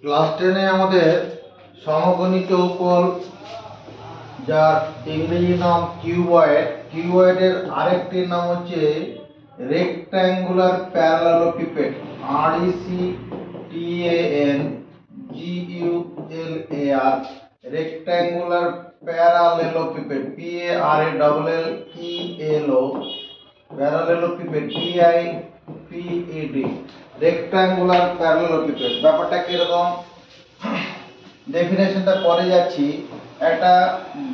Class 10 আমাদের সমকোণী চৌকোণ যার ইংরেজি নাম কিউবয়েডের আরেকটি নাম হচ্ছে rectangular parallelepiped RECTANGULAR rectangular parallelepiped PARALLELO parallelepiped PIPED rectangular parallelepiped. ব্যাপারটা কিরকম ডেফিনেশনটা পরে যাচ্ছি। একটা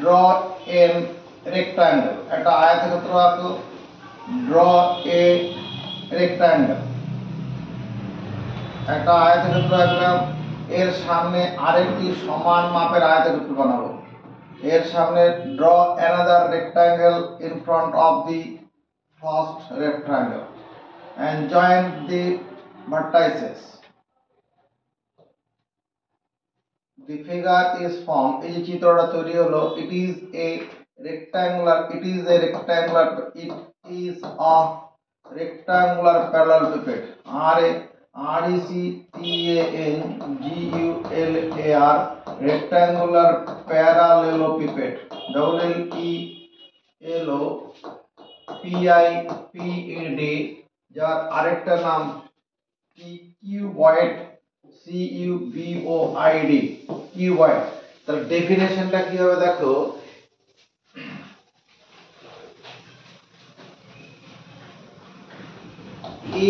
ড্র এন রেক্ট্যাঙ্গেল, একটা আয়তক্ষেত্র আঁকো। ড্র এ রেক্ট্যাঙ্গেল, একটা আয়তক্ষেত্র আঁকলাম। এর সামনে আরেকটি সমান মাপের আয়তক্ষেত্র বানাবো। এর সামনে draw another rectangle in front of the first rectangle and join the vertices. The figure is formed. এই যে চিত্রটা তৈরি হলো, it is a rectangular parallelepiped RECTANGULAR rectangular parallelepiped PIPED যার আরেকটা নাম কিউবয়েড CUBOID কিউবয়েড। তার ডেফিনেশনটা কি হবে দেখো।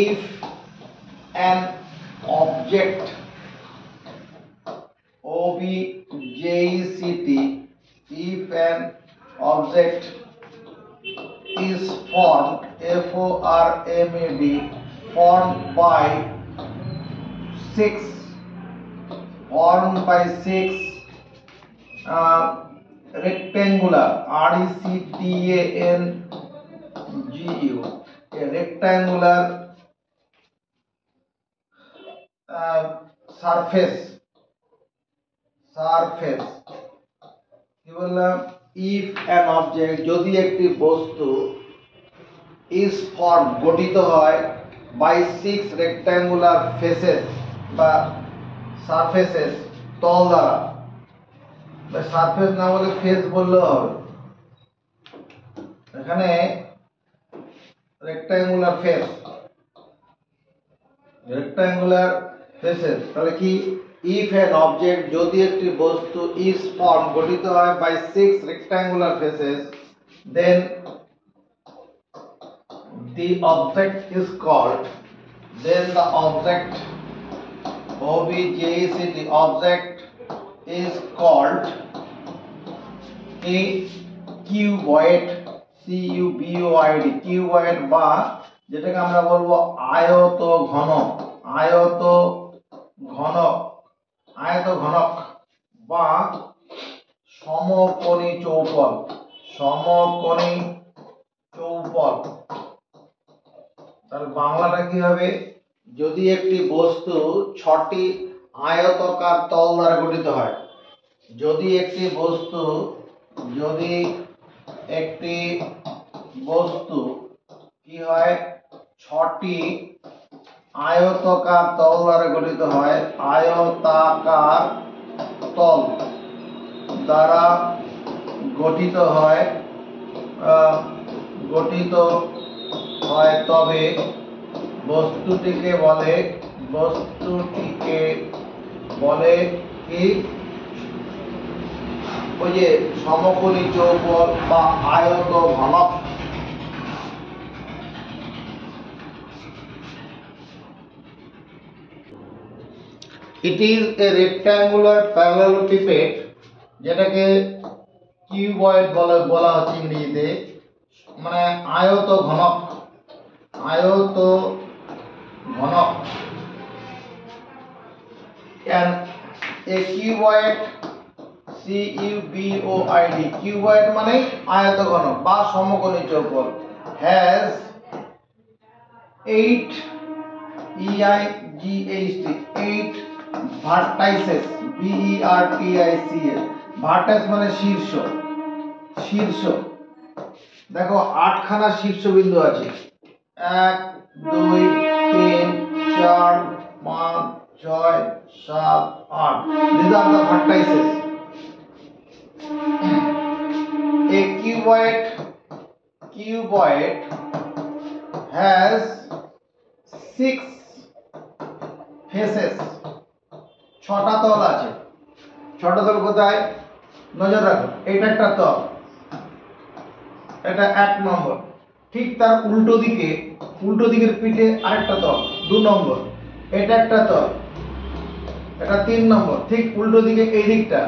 if an object if an object is formed formed by six rectangular RECTANGU a rectangular surface কি বললাম, if an object যদি একটি বস্তু is formed গঠিত হয় by six rectangular faces বা surfaces তল দ্বারা, বা সারফেস না বলে ফেস বললেও হবে। এখানে রেক্ট্যাঙ্গুলার ফেসেস, তাহলে কি if an object যদি একটি বস্তু is formed গঠিত হয় by six rectangular faces, then the object is called a cuboid cuboid বা যেটাকে আমরা বলবো আয়ত ঘনক বা সমকোণী চৌপল। তাহলে বাংলাটা কি হবে, যদি একটি বস্তু ছটি আয়তাকার তল দ্বারা গঠিত হয়, যদি একটি বস্তু কি হয়, ছটি আয়তাকার তল দ্বারা গঠিত হয়, আয়তাকার তল দ্বারা গঠিত হয় তবে বস্তুটিকে বলে কি ওই যে সমকোণী চৌকোণ বা আয়ত ঘনক। It is a rectangular parallelepiped যেটাকে কিউবয়েড বলা হচ্ছে ইংরেজিতে, মানে আয়ত ঘনক। A cuboid CUBOID কিউবয়েড মানে আয়ত ঘনক বা সমকোণী চৌকোণ has 8 vertices ভার্টেক্স মানে শীর্ষ। দেখো 8খানা শীর্ষবিন্দু আছে, 1 2 3 4 5 6 7 8 these are the vertices. A cuboid has 6 faces. 6টা তল আছে। 6টা তল কোথায়? নজর রাখো, এটা একটা তল, এটা 1 নম্বর। ঠিক তার উল্টো দিকের পিঠে আরেকটা তল 2 নম্বর, এটা একটা তল, এটা 3 নম্বর। ঠিক উল্টো দিকে এই দিকটা,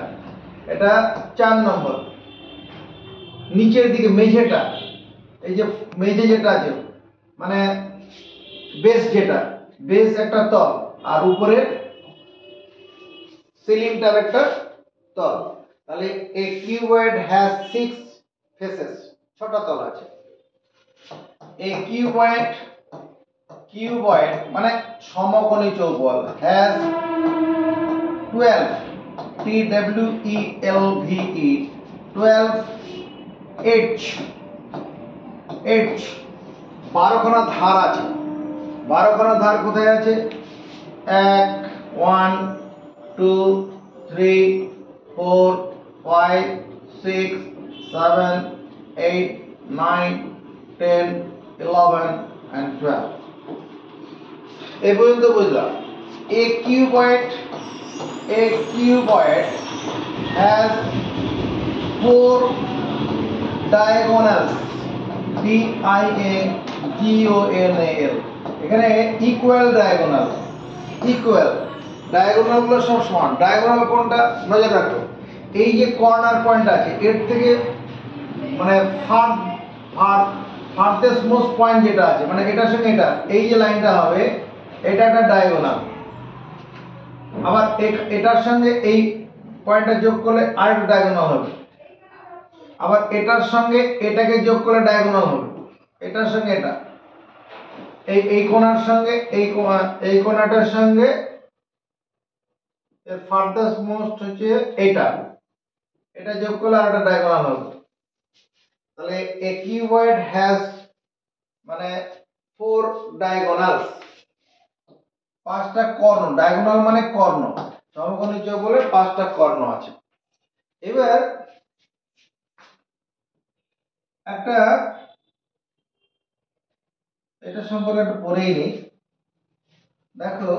এটা 4 নম্বর। নিচের দিকে মেঝেটা, এই যে মেঝে যেটা আছে মানে বেস, যেটা বেস একটা তল, আর উপরে সিলিংটার একটা তল। তাহলে a cuboid has 6 faces, 6টা তল আছে। a cuboid মানে সমকোণী চৌবল has 12 12 edge 12খানা ধার আছে। 12খানা ধার কোথায় আছে? 1 1 2 3 4 5 6 7 8 9 10 11 and 12 এই পর্যন্ত বুঝলাম। a cuboid has 4 diagonals, diagonal, এখানে ইকুয়াল ডায়াগোনাল। ডায়াগোনাল গুলো সব সমান। ডায়াগোনাল কোনটা? নজর রাখো, এই যে কর্নার পয়েন্ট আছে এর থেকে মানে ফার্থেস্ট মোস্ট পয়েন্ট যেটা আছে মানে এটার সঙ্গে এটা, এই যে লাইনটা হবে এটা একটা ডায়াগোনাল। আবার এটার সঙ্গে এই পয়েন্টটা যোগ করলে আরেকটা ডায়াগোনাল হবে। আবার এটার সঙ্গে এটাকে যোগ করলে ডায়াগোনাল হবে। এটার সঙ্গে এটা, এই কোণার সঙ্গে এই কোণাটার সঙ্গে এর ফার্দাস্ট মোস্ট হচ্ছে এটা যোগ করলে আরেকটা ডায়াগোনাল হবে। তাহলে a cuboid has মানে 4 diagonals, 5টা কর্ণ। ডায়াগোনাল মানে কর্ণ, সমকোণী চৌবলে 5টা কর্ণ আছে। এবার একটা এটা সম্পর্কে একটু পড়েই নি। দেখো,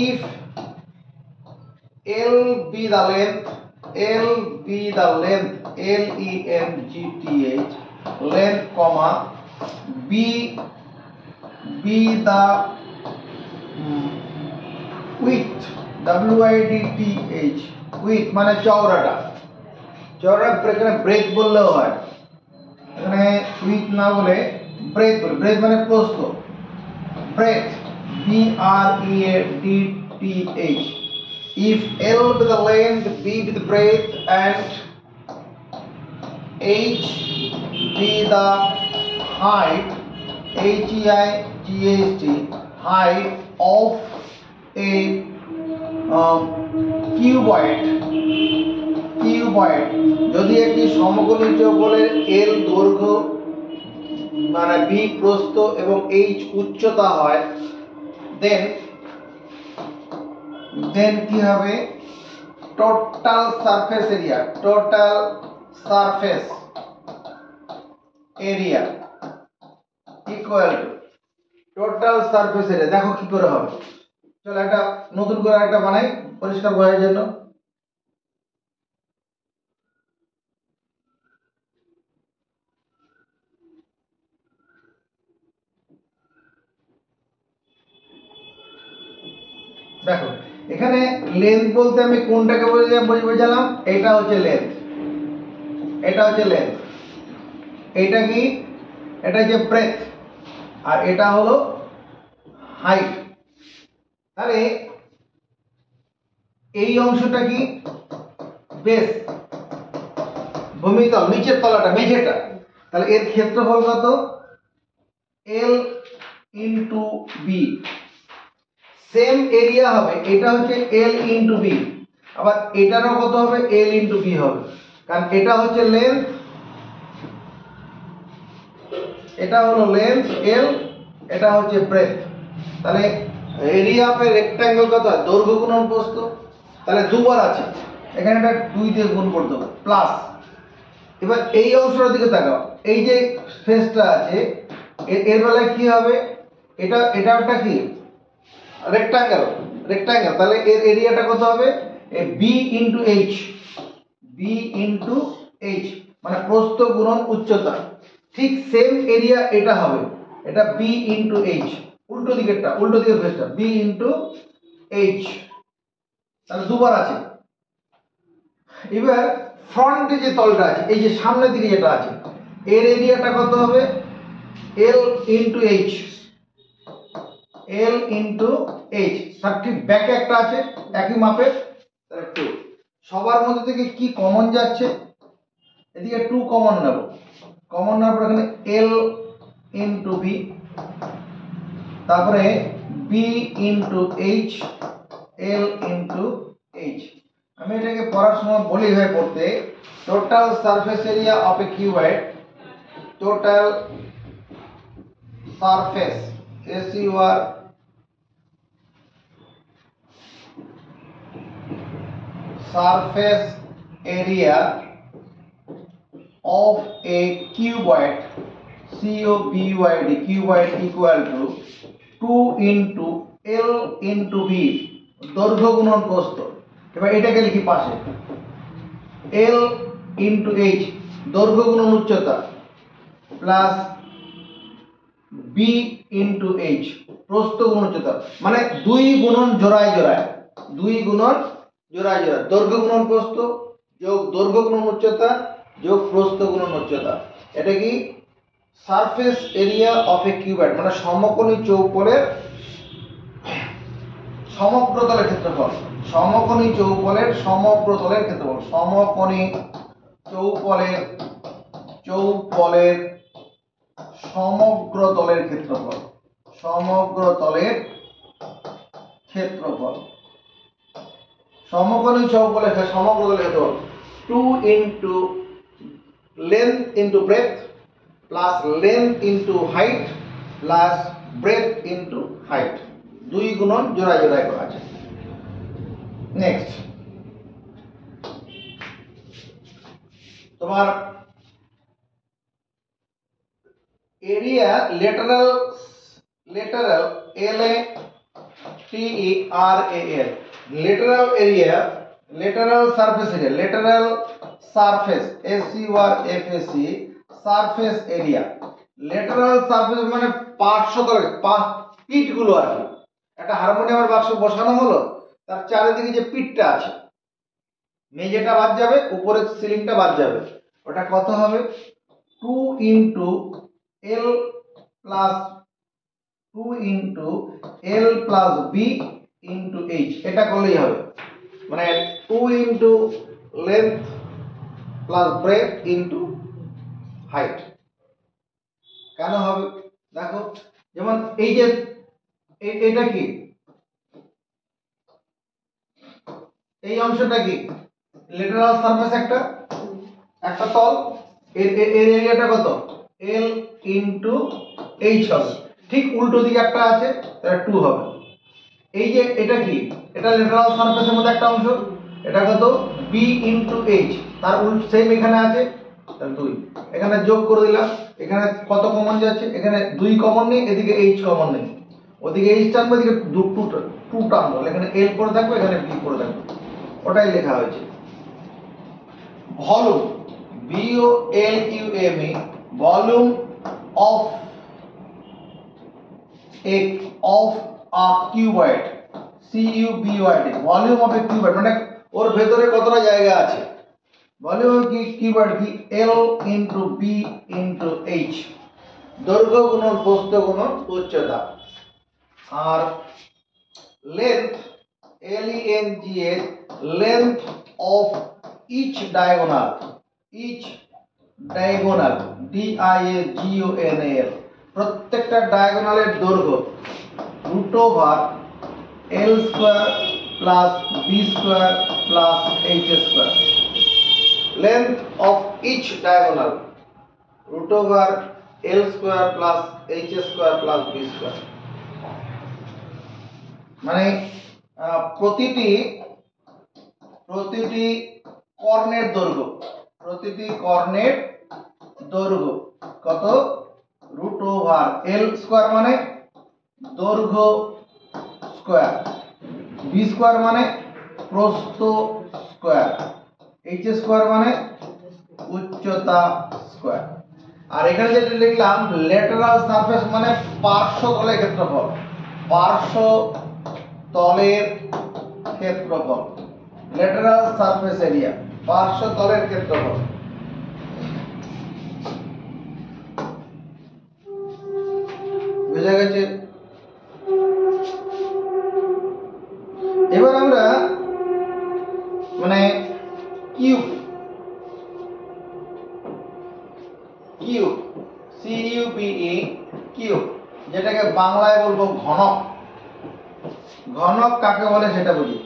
if L be the length length comma B be the width width মানে চওড়াটা, এখানে ব্রেথ বললেও হয়, এখানে উইথ না বলে ব্রেথ বলে। ব্রেথ মানে প্রস্থ, breadth BREADTH. If L be the length, B be the breadth, and H be the height, HEIGHT, height of a cuboid, যদি একটি সমকোণী চৌবলের L দৈর্ঘ্য মানে B প্রস্থ এবং H উচ্চতা হয়, দেন কি হবে? Total surface area equal to total surface area. দেখো কি করে হবে, চলো একটা নতুন করে একটা বানাই পরিষ্কার বোঝার জন্য। দেখো, এখানে লেন্থ বলতে আমি কোনটাকে বোঝালাম? এটা হচ্ছে লেন্থ, এটা কি? এটা হচ্ছে ব্রেথ, আর এটা হলো হাইট। তাহলে এই অংশটা কি? বেস, ভূমিতল, নিচের তলাটা মেঝেটা। তাহলে এর ক্ষেত্রফল কত? L into B. Same area হবে, এটা হচ্ছে L ইনটু বি, আবার এটারও কত হবে? L ইনটু বি হবে, কারণ এটা হচ্ছে লেন্থ, এটা হলো লেন্থ L, এটা হচ্ছে ব্রেথ। তাহলে এরিয়া অফ এ রেক্ট্যাঙ্গেল কত হয়? দৈর্ঘ্য গুণন প্রস্থ। তাহলে দুবার আছে, এখানে এটা 2 দিয়ে গুণ করতে হবে প্লাস। এবার এই অংশটার দিকে তাকাও, এই যে স্পেসটা আছে এর বেলায় কি হবে? এটা একটা কি রেক্ট্যাঙ্গেল, তাহলে এর এরিয়াটা কত হবে? B into H, B into H মানে প্রস্থ গুণন উচ্চতা। ঠিক সেম এরিয়া এটা হবে, এটা বি ইন্টু এইচ, উল্টো দিকের ফেসটা বি ইন্টু এইচ, তাহলে দুবার আছে। এবার ফ্রন্টে যে তলটা আছে, এই যে সামনের দিকে যেটা আছে, এর এরিয়াটা কত হবে? L into H, L into H. তার ঠিক ব্যাকে একটা আছে একই মাপের, তাহলে 2। সবার মধ্যে থেকে কি কমন যাচ্ছে? এদিকে 2 কমন নেব, কমন নেওয়ার পর এখানে এল ইন্টু বি, তারপরে B into H, L into H. আমি এটাকে পড়ার সময় বলি হয়ে পড়তে, total surface area of A cuboid, total surface SUR surface area of a cuboid, CUBOID, cuboid equal to 2 into L into B, দৈর্ঘ্য গুণন প্রস্থ। এবার এটাকে লিখি পাশে, L into H, দৈর্ঘ্য গুণন উচ্চতা, প্লাস B into H, প্রস্থ গুণন উচ্চতা। মানে 2 গুণন জোড়ায় জোড়ায়, 2 গুণন জোড়ায় জোড়ায়, দৈর্ঘ্য গুণন প্রস্থ যোগ দৈর্ঘ্য গুণন উচ্চতা যোগ প্রস্থ গুণন উচ্চতা। এটা কি surface area of A cuboid, মানে সমকোণী চৌকোণের সমগ্রতলের ক্ষেত্রফল, সমকোণী চৌকোণের সমগ্রতলের ক্ষেত্রফল, সমকোণী চৌকোণের সমগ্রতলের ক্ষেত্রফল, সমগ্রতলের ক্ষেত্রফল, সমকোণী চৌকোণের সমগ্রতলের ক্ষেত্রফল 2 into length into breadth plus length into height plus breadth into height, 2 গুণন জোড়ায় জোড়ায় করা আছে। নেক্সট তোমার area lateral, LATERAL, lateral area, lateral surface area, lateral surface SURFACE, surface area. Lateral surface মানে পার্শ্বতল, পিট গুলো আর কি। একটা হারমোনিয়ামের বাক্স বসানো হলো, তার চারিদিকে যে পিটটা আছে, মেঝেটা বাদ যাবে, উপরের সিলিংটা বাদ যাবে, ওটা কত হবে? 2 into L plus 2 into L plus B into H, এটা করলেই হবে। মানে 2 into length plus breadth into height। কেন হবে দেখো, যেমন এই যে এটা কি, এই অংশটা কি লেটারাল সারফেস, একটা তল, এর এরিয়াটা কত? L into H হবে। ঠিক উল্টো দিকে একটা আছে, তাহলে 2 হবে। এই যে এটা কি, এটা লেটারাল সারফেসের মধ্যে একটা অংশ, এটা কত? B into H, তার উল্টো সেম এখানে আছে, তাহলে 2। এখানে যোগ করে দিলাম, এখানে কত কমন যাচ্ছে? এখানে 2 কমন নেই, এদিকে H কমন নেই, ওদিকে H টানবো, এদিকে 2 টানবো, এখানে L পড়ে থাকবে, এখানে B পড়ে থাকবে, ওটাই লেখা হয়েছে। Volume, VOLUME, volume of a cuboid, CUBOID, volume of A cuboid মানে ওর ভেতরে কতটা জায়গা আছে। ভলিউম অফ কিউবয়েড কি? L into B into H, দৈর্ঘ্য গুণন প্রস্থ গুণন উচ্চতা। আর length, LENGH, length of each diagonal, DIAGONAL, প্রত্যেকটা ডায়াগোনালের দৈর্ঘ্য root over L square plus B square plus H square. Length of each diagonal root over L square plus H square plus B square. মানে প্রতিটি কর্ণের দৈর্ঘ্য, কত, root over L square মানে দৈর্ঘ্য স্কোয়ার, বি স্কোয়ার মানে প্রস্থ square, H square মানে উচ্চতা স্কোয়ার। আর এখানে যেটা লিখলাম ল্যাটেরাল সারফেস মানে পার্শ্ব তলের ক্ষেত্রফল, ল্যাটেরাল সারফেস এরিয়া, পার্শ্ব তলের ক্ষেত্রফল। বুঝা গেছে? এবার আমরা মানে কিউব CUBE কিউব, যেটাকে বাংলায় বলবো ঘনক। ঘনক কাকে বলে সেটা বুঝি।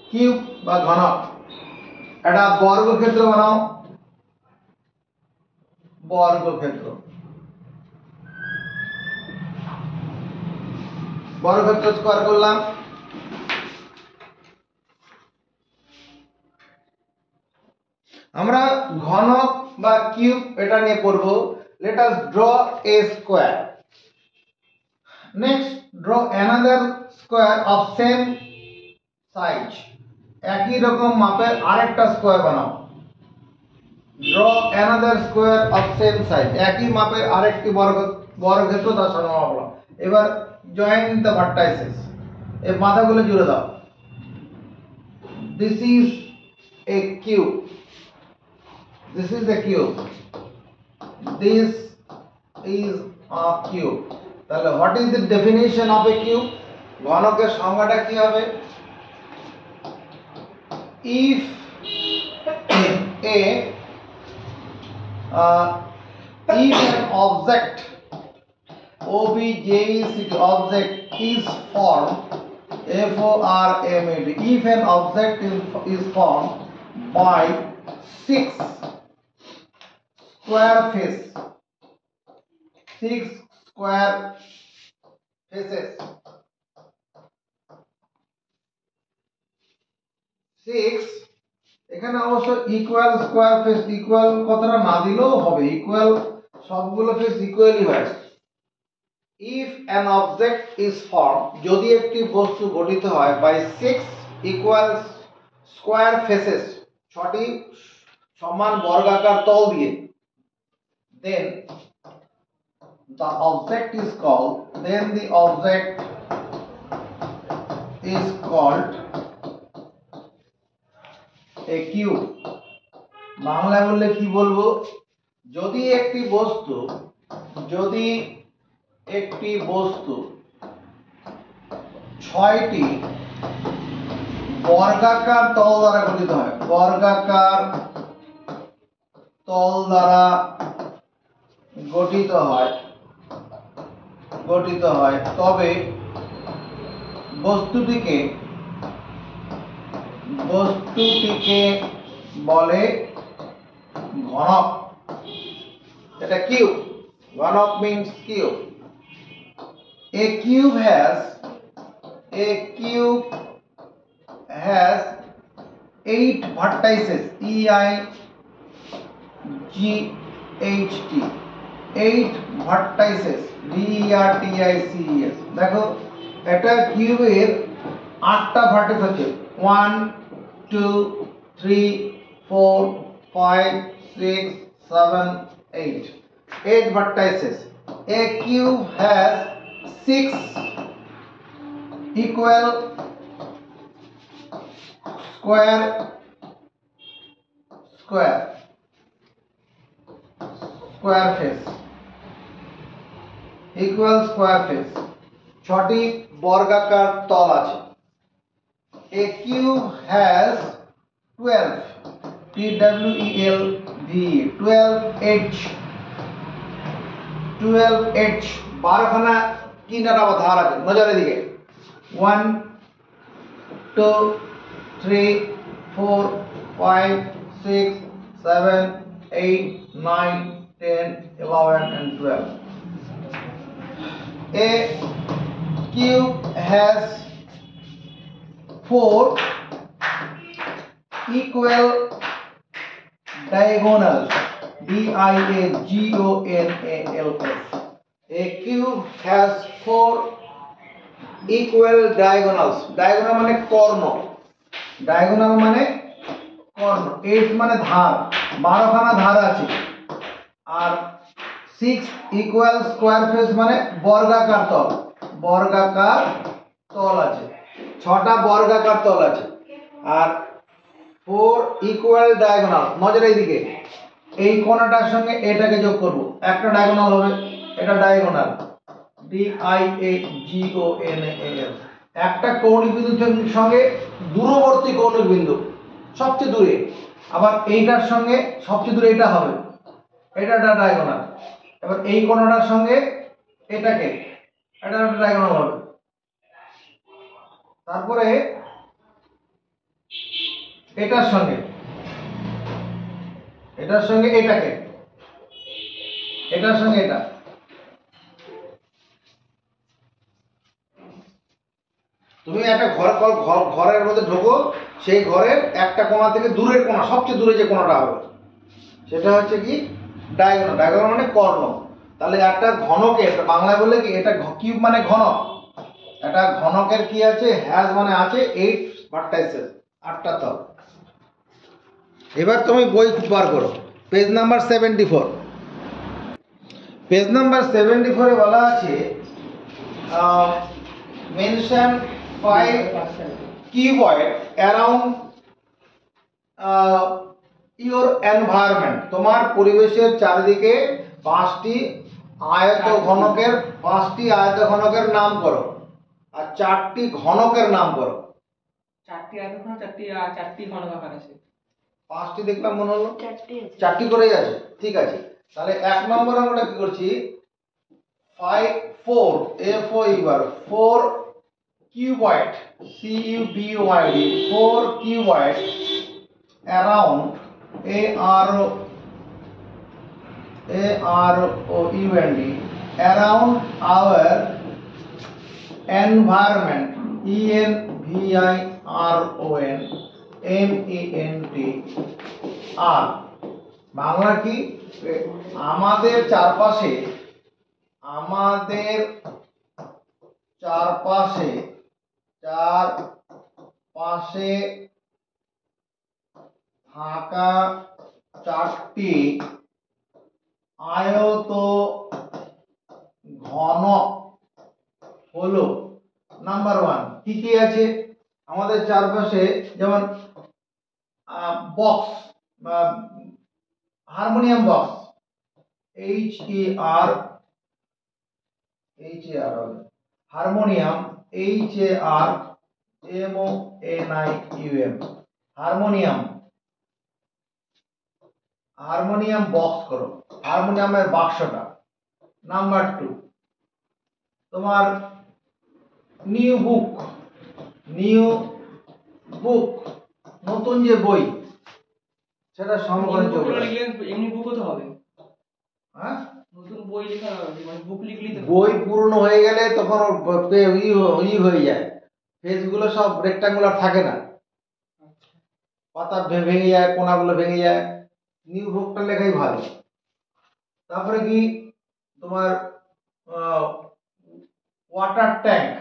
কিউব বা ঘনক, একটা বর্গক্ষেত্র বানাও, বর্গক্ষেত্র স্কোয়ার করলাম। আমরা ঘনক বা কিউব এটা নিয়ে পড়বো। Let us draw A square. Next draw another square of same size. একই রকম মাপের আরেকটা স্কোয়ার বানাও। Draw another square of same size, একই মাপের আরেকটি বর্গক্ষেত্র তার সঙ্গে মাপলাম। এবার জয়েন দ্য ভার্টাইসেস, এই মাথাগুলো জুড়ে দাও। This is a cube, this is a cube, this is a cube। তাহলে what is the definition of a cube? ঘনকের সংজ্ঞাটা কি হবে? if an object object is formed, FORMED, if an object is formed by 6 square faces, 6 এখানে অবশ্য equal square face, equal কথাটা না দিলেও হবে, ইকুয়াল সবগুলো ফেস ইকুয়ালি হয়। If an object is form, যদি একটি বস্তু গঠিত হয় বাই 6 ইকুয়াল স্কয়ার ফেসেস, 6টি সমান বর্গাকার তল দিয়ে, then the object is called a cube। বাংলায় বললে কি বলবো? যদি একটি বস্তু 6টি বর্গাকার তল দ্বারা গঠিত হয়, বর্গাকার তল দ্বারা গঠিত হয় তবে বস্তুটিকে বলে ঘনক। এটা কিউব, ঘনক means cube. A cube has 8 vertices, EIGHT, 8 vertices, VERTICES। দেখো একটা কিউবের 8টা ভার্টেক্স আছে, 1 2 3 4 5 6 7 8, 8 vertices। A cube has 6 equal square face, equal square face, 6টি বর্গাকার তল আছে। A cube has 12 12 edge, 12খানা কিনারা বা ধার আছে। নজর এদিকে, 1 2 3 4 5 6 7 8 9 10, 11 and 12. A cube has 4 equal diagonals. diagonals. A cube has 4 equal diagonals. Diagonal মানে কর্ণ, diagonal মানে কর্ণ, 8 মানে ধার, 12 খানা ধার আছে, আর 6 ইকুয়াল স্কয়ার ফেস মানে বর্গাকার তল, বর্গাকার তল আছে, 6টা বর্গাকার তল আছে, আর 4 ইকুয়াল ডায়াগোনাল। নজর এইদিকে, এই কোণাটার সঙ্গে এটাকে যোগ করব, একটা ডায়াগোনাল হবে, এটা ডায়াগোনাল, diagonal, একটা কৌণিক বিন্দুর সঙ্গে দূরবর্তী কৌণিক বিন্দু সবচেয়ে দূরে, আবার এইটার সঙ্গে সবচেয়ে দূরে এটা হবে, এটা ডায়াগোনাল। এবার এই কোণাটার সঙ্গে এটাকে, এটা ডায়াগোনাল হবে, তারপরে এটার সঙ্গে এটাকে, এটার সঙ্গে এটা, তুমি একটা ঘরের মধ্যে ঢোকো, সেই ঘরের একটা কোণা থেকে দূরের কোণা, সবচেয়ে দূরে যে কোণাটা হবে সেটা হচ্ছে কি ডায়াগোনাল। ডায়াগোনাল মানে কর্ণ। তাহলে একটা ঘনকের বাংলায় বললে কি, এটা কিউব মানে ঘনক, এটা ঘনকের কি আছে, হ্যাজ মানে আছে 8 ভার্টাইসেস, 8টা তল। এবার তুমি বই বার করো, পেজ নাম্বার 74। পেজ নাম্বার 74 এ বলা আছে mention 5 cuboid around your environment. তোমার পরিবেশের চারিদিকে 5টি আয়ত ঘনকের নাম করো, আর 4টি ঘনকের নাম করো। 4টি আয়ত ঘনক, 4টি ঘনক আকার আছে। 5টি দেখলাম মনে হলো, 4টি করেই আছে, ঠিক আছে। তাহলে 1 নম্বর আমরা কি করছি, 4 cuboid, CUBOID, 4 cuboid around AROUND around our environment, ENVIRONMENT Bangla কি, আমাদের চারপাশে থাকা 4টি আয়ত ঘনক হলো, নাম্বার 1 কি কি আছে আমাদের চারপাশে, যেমন box, harmonium box, harmonium, HARMONIUM, harmonium box করো, হারমোনিয়ামের বাক্সটা। নাম্বার 2 তোমার নিউ বুক, নতুন যে বই, সেটা সমকালীন চলবে, এমনি বুকও তো হবে, হ্যাঁ নতুন বই লেখা হবে, মানে বুক লিখলি তো। বই পুরনো হয়ে গেলে তখন হয়ে যায়, পেজগুলো সব রেক্টাঙ্গুলার থাকে না, পাতা ভেঙে যায়, কোনাগুলো ভেঙে যায়, নিউ বুকটা লেখাই ভালো। তারপরে কি তোমার ওয়াটার ট্যাঙ্ক,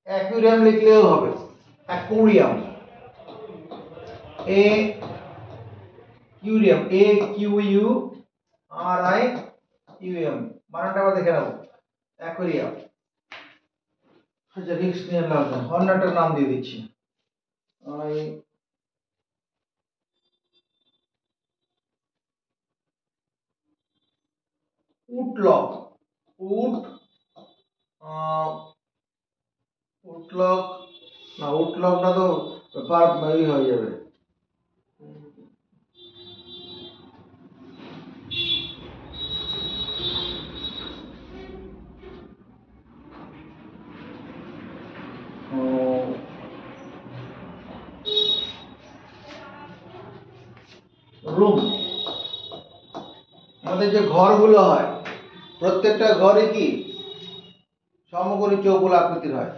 অ্যাকুয়ারিয়াম লিখলেও হবে, অ্যাকুয়ারিয়াম, AQURIUM, বানানটা আবার দেখে নেবো, অ্যাকুয়ারিয়াম। আচ্ছা রিস্ক নিয়ে লাভ নেই, অন্যটার নাম দিয়ে দিচ্ছি, উডলক, উডলকটা তো হয়ে যাবে, রুম। আমাদের যে ঘরগুলো হয় প্রত্যেকটা ঘরে কি সমকোণী চৌকোল আকৃতির হয়।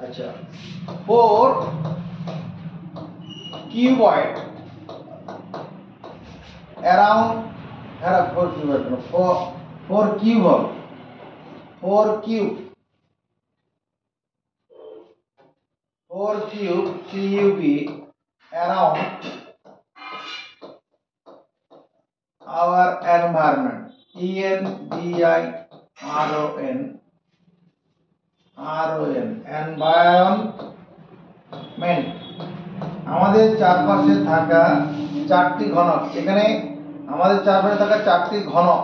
আচ্ছা, 4 কিউবয়েড অ্যারাউন্ড, হ্যাঁ 4 কিউবয়েড 4 কিউব হবে, 4 cube CUB around our environment, environment, আমাদের চারপাশে থাকা চারটি ঘনক। এখানে আমাদের চারপাশে থাকা চারটি ঘনক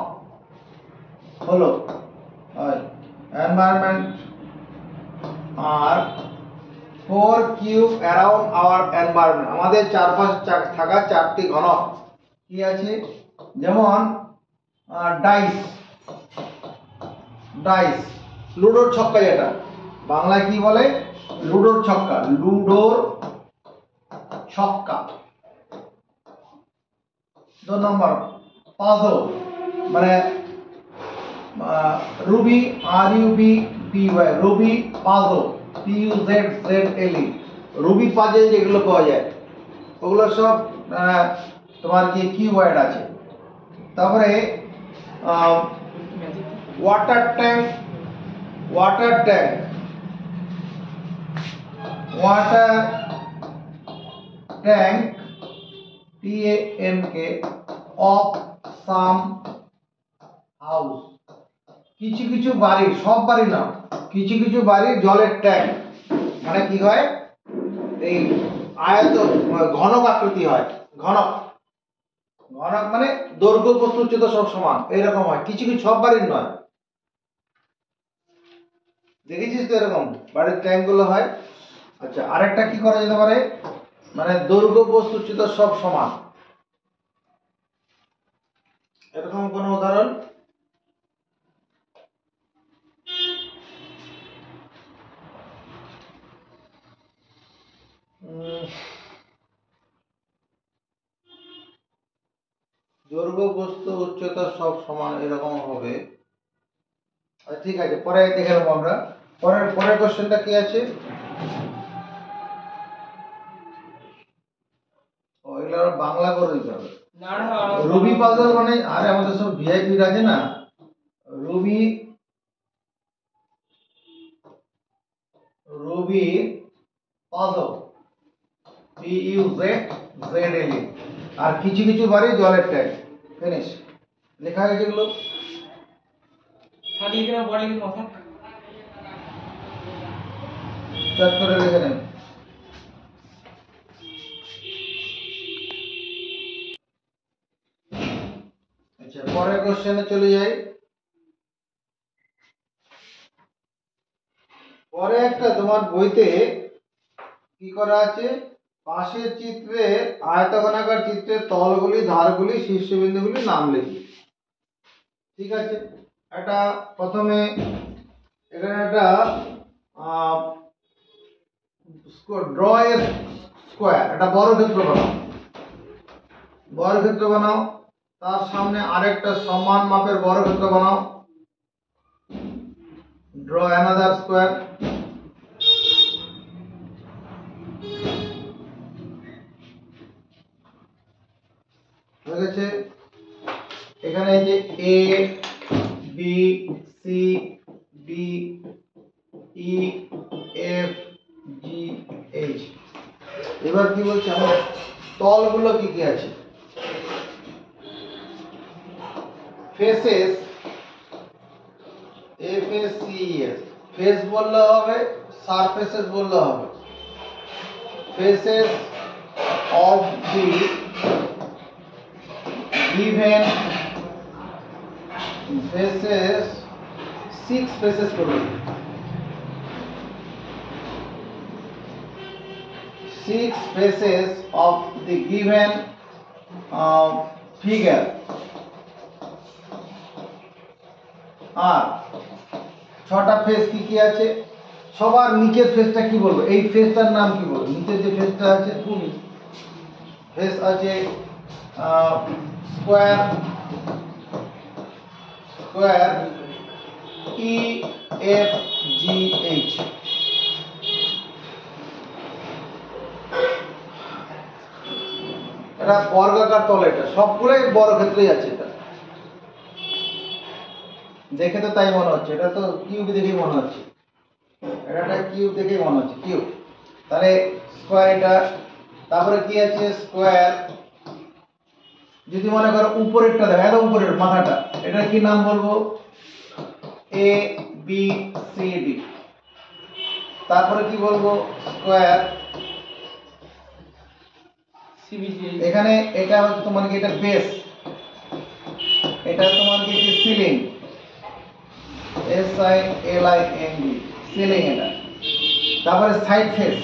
হলো environment আর 4 কিউব অ্যারাউন্ড আওয়ার এনভায়রনমেন্ট, আমাদের চারপাশে থাকা চারটি ঘনক কি আছে, যেমন ডাইস, ডাইস লুডোর ছক্কা, যেটা বাংলায় কি বলে লুডোর ছক্কা, লুডোর ছক্কা। 2 নম্বর পাজল, মানে Ruby, RUBY, Ruby puzzle, PUZZLE, Ruby puzzle যেগুলো পাওয়া যায় ওগুলো সব তোমার কি কিওয়ার্ড আছে। তারপরে water tank, water tank, water tank TANK of some house, কিছু কিছু বাড়ির, সব বাড়ি না, কিছু কিছু বাড়ির জলের ট্যাঙ্ক, মানে কি হয় এই আয়ত ঘনক আকৃতি হয়, ঘনক, ঘনক মানে দৈর্ঘ্য প্রস্থ উচ্চতা সব সমান এরকম হয়, কিছু কিছু সব বাড়ির নয়। দেখেছিস তো এরকম বাড়ির ট্যাঙ্ক গুলো হয়। আচ্ছা, আরেকটা কি করা যেতে পারে, মানে দৈর্ঘ্য প্রস্থ উচ্চতা সব সমান, এরকম কোন উদাহরণ? দৈর্ঘ্য প্রস্থ উচ্চতা সব সমান এরকম হবে। আচ্ছা ঠিক আছে, পরে দেখে নেবো আমরা। পরের কোশ্চেনটা কি আছে, ও এগুলো বাংলা করে দিতে হবে। রুবি পাজল মানে, আরে আমাদের সব ভিআইপি আছে না, রুবি, রুবি পাজল PUZZLE, আর কিছু কিছু বাড়ি জলের ট্যাঙ্ক। ফিনিশ, লেখা হয়েছে এগুলো। খালি এখানে বলে কি কথা চট করে লিখে নেন। আচ্ছা, পরের কোশ্চেনে চলে যাই। পরে একটা তোমার বইতে কি করা আছে, পাশের চিত্রে আয়তঘনাকার চিত্রের তলগুলি, ধারগুলি, শীর্ষবিন্দুগুলি নাম লিখি। ঠিক আছে, এটা প্রথমে এখানে একটা ড্র এ স্কোয়ার, একটা বর্গক্ষেত্র বানাও, বর্গক্ষেত্র বানাও, তার সামনে আরেকটা সমান মাপের বর্গক্ষেত্র বানাও, ড্র অ্যানাদার স্কোয়ার। হয়ে গেছে। এখানে যে A B C D E F G H, এবার কি বলছে আমার তলগুলো কি কি আছে, ফেসেস, FACES, ফেস বললে হবে, সারফেসেস বললে হবে, faces of the given faces, 6 faces করবে, 6 faces of the given figure, আর 6টা ফেস কি কি আছে, সবার নিচের ফেসটা কি বলবো, এই ফেসটার নাম কি বলবো, নিচের যে ফেসটা আছে ভূমি, ফেস আছে square E F G H. এটা বর্গাকার তল, এটা সবগুলোই বড় ক্ষেত্রেই আছে। এটা দেখে তো তাই মনে হচ্ছে, এটা তো কিউব দেখেই মনে হচ্ছে, এটা কিউব দেখেই মনে হচ্ছে কিউব। তাহলে স্কোয়ার এটা, তারপরে কি আছে স্কোয়ার, যদি মনে করো উপরেরটা দেখো, একদম উপরের মাথাটা, এটা কি নাম বলবো, এ বি সি ডি। তারপরে কি বলবো স্কোয়ার, সিবিজি। এখানে এটা হচ্ছে তোমার কি, এটা বেস, এটা তোমার কি ceiling, S I L I N D, ceiling এটা। তারপরে সাইড ফেস,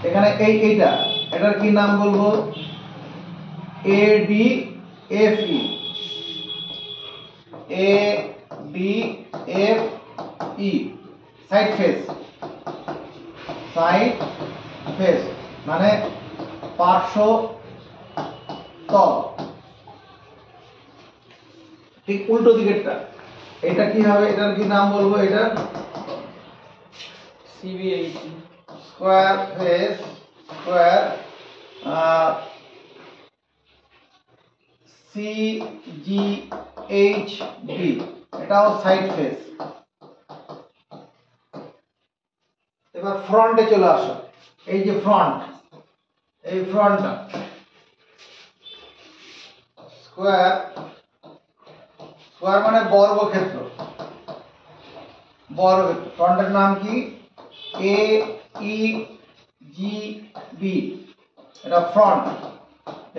এখানে এইটা, এটার কি নাম বলবো, A D F E, A D F E, side face. Side face মানে পার্শ্ব তল, ঠিক উল্টো দিকেরটা। এটা কি হবে, এটার কি নাম বলবো, এটা CBH. Square face, square C G H D, এটাও সাইড ফেস। এবার ফ্রন্টে চলে আসো, এই যে ফ্রন্ট, এই ফ্রন্টটা স্কোয়ার, স্কোয়ার মানে বর্গক্ষেত্র, বর্গক্ষেত্র। ফ্রন্টের নাম কি, এ ই জি বি, এটা front,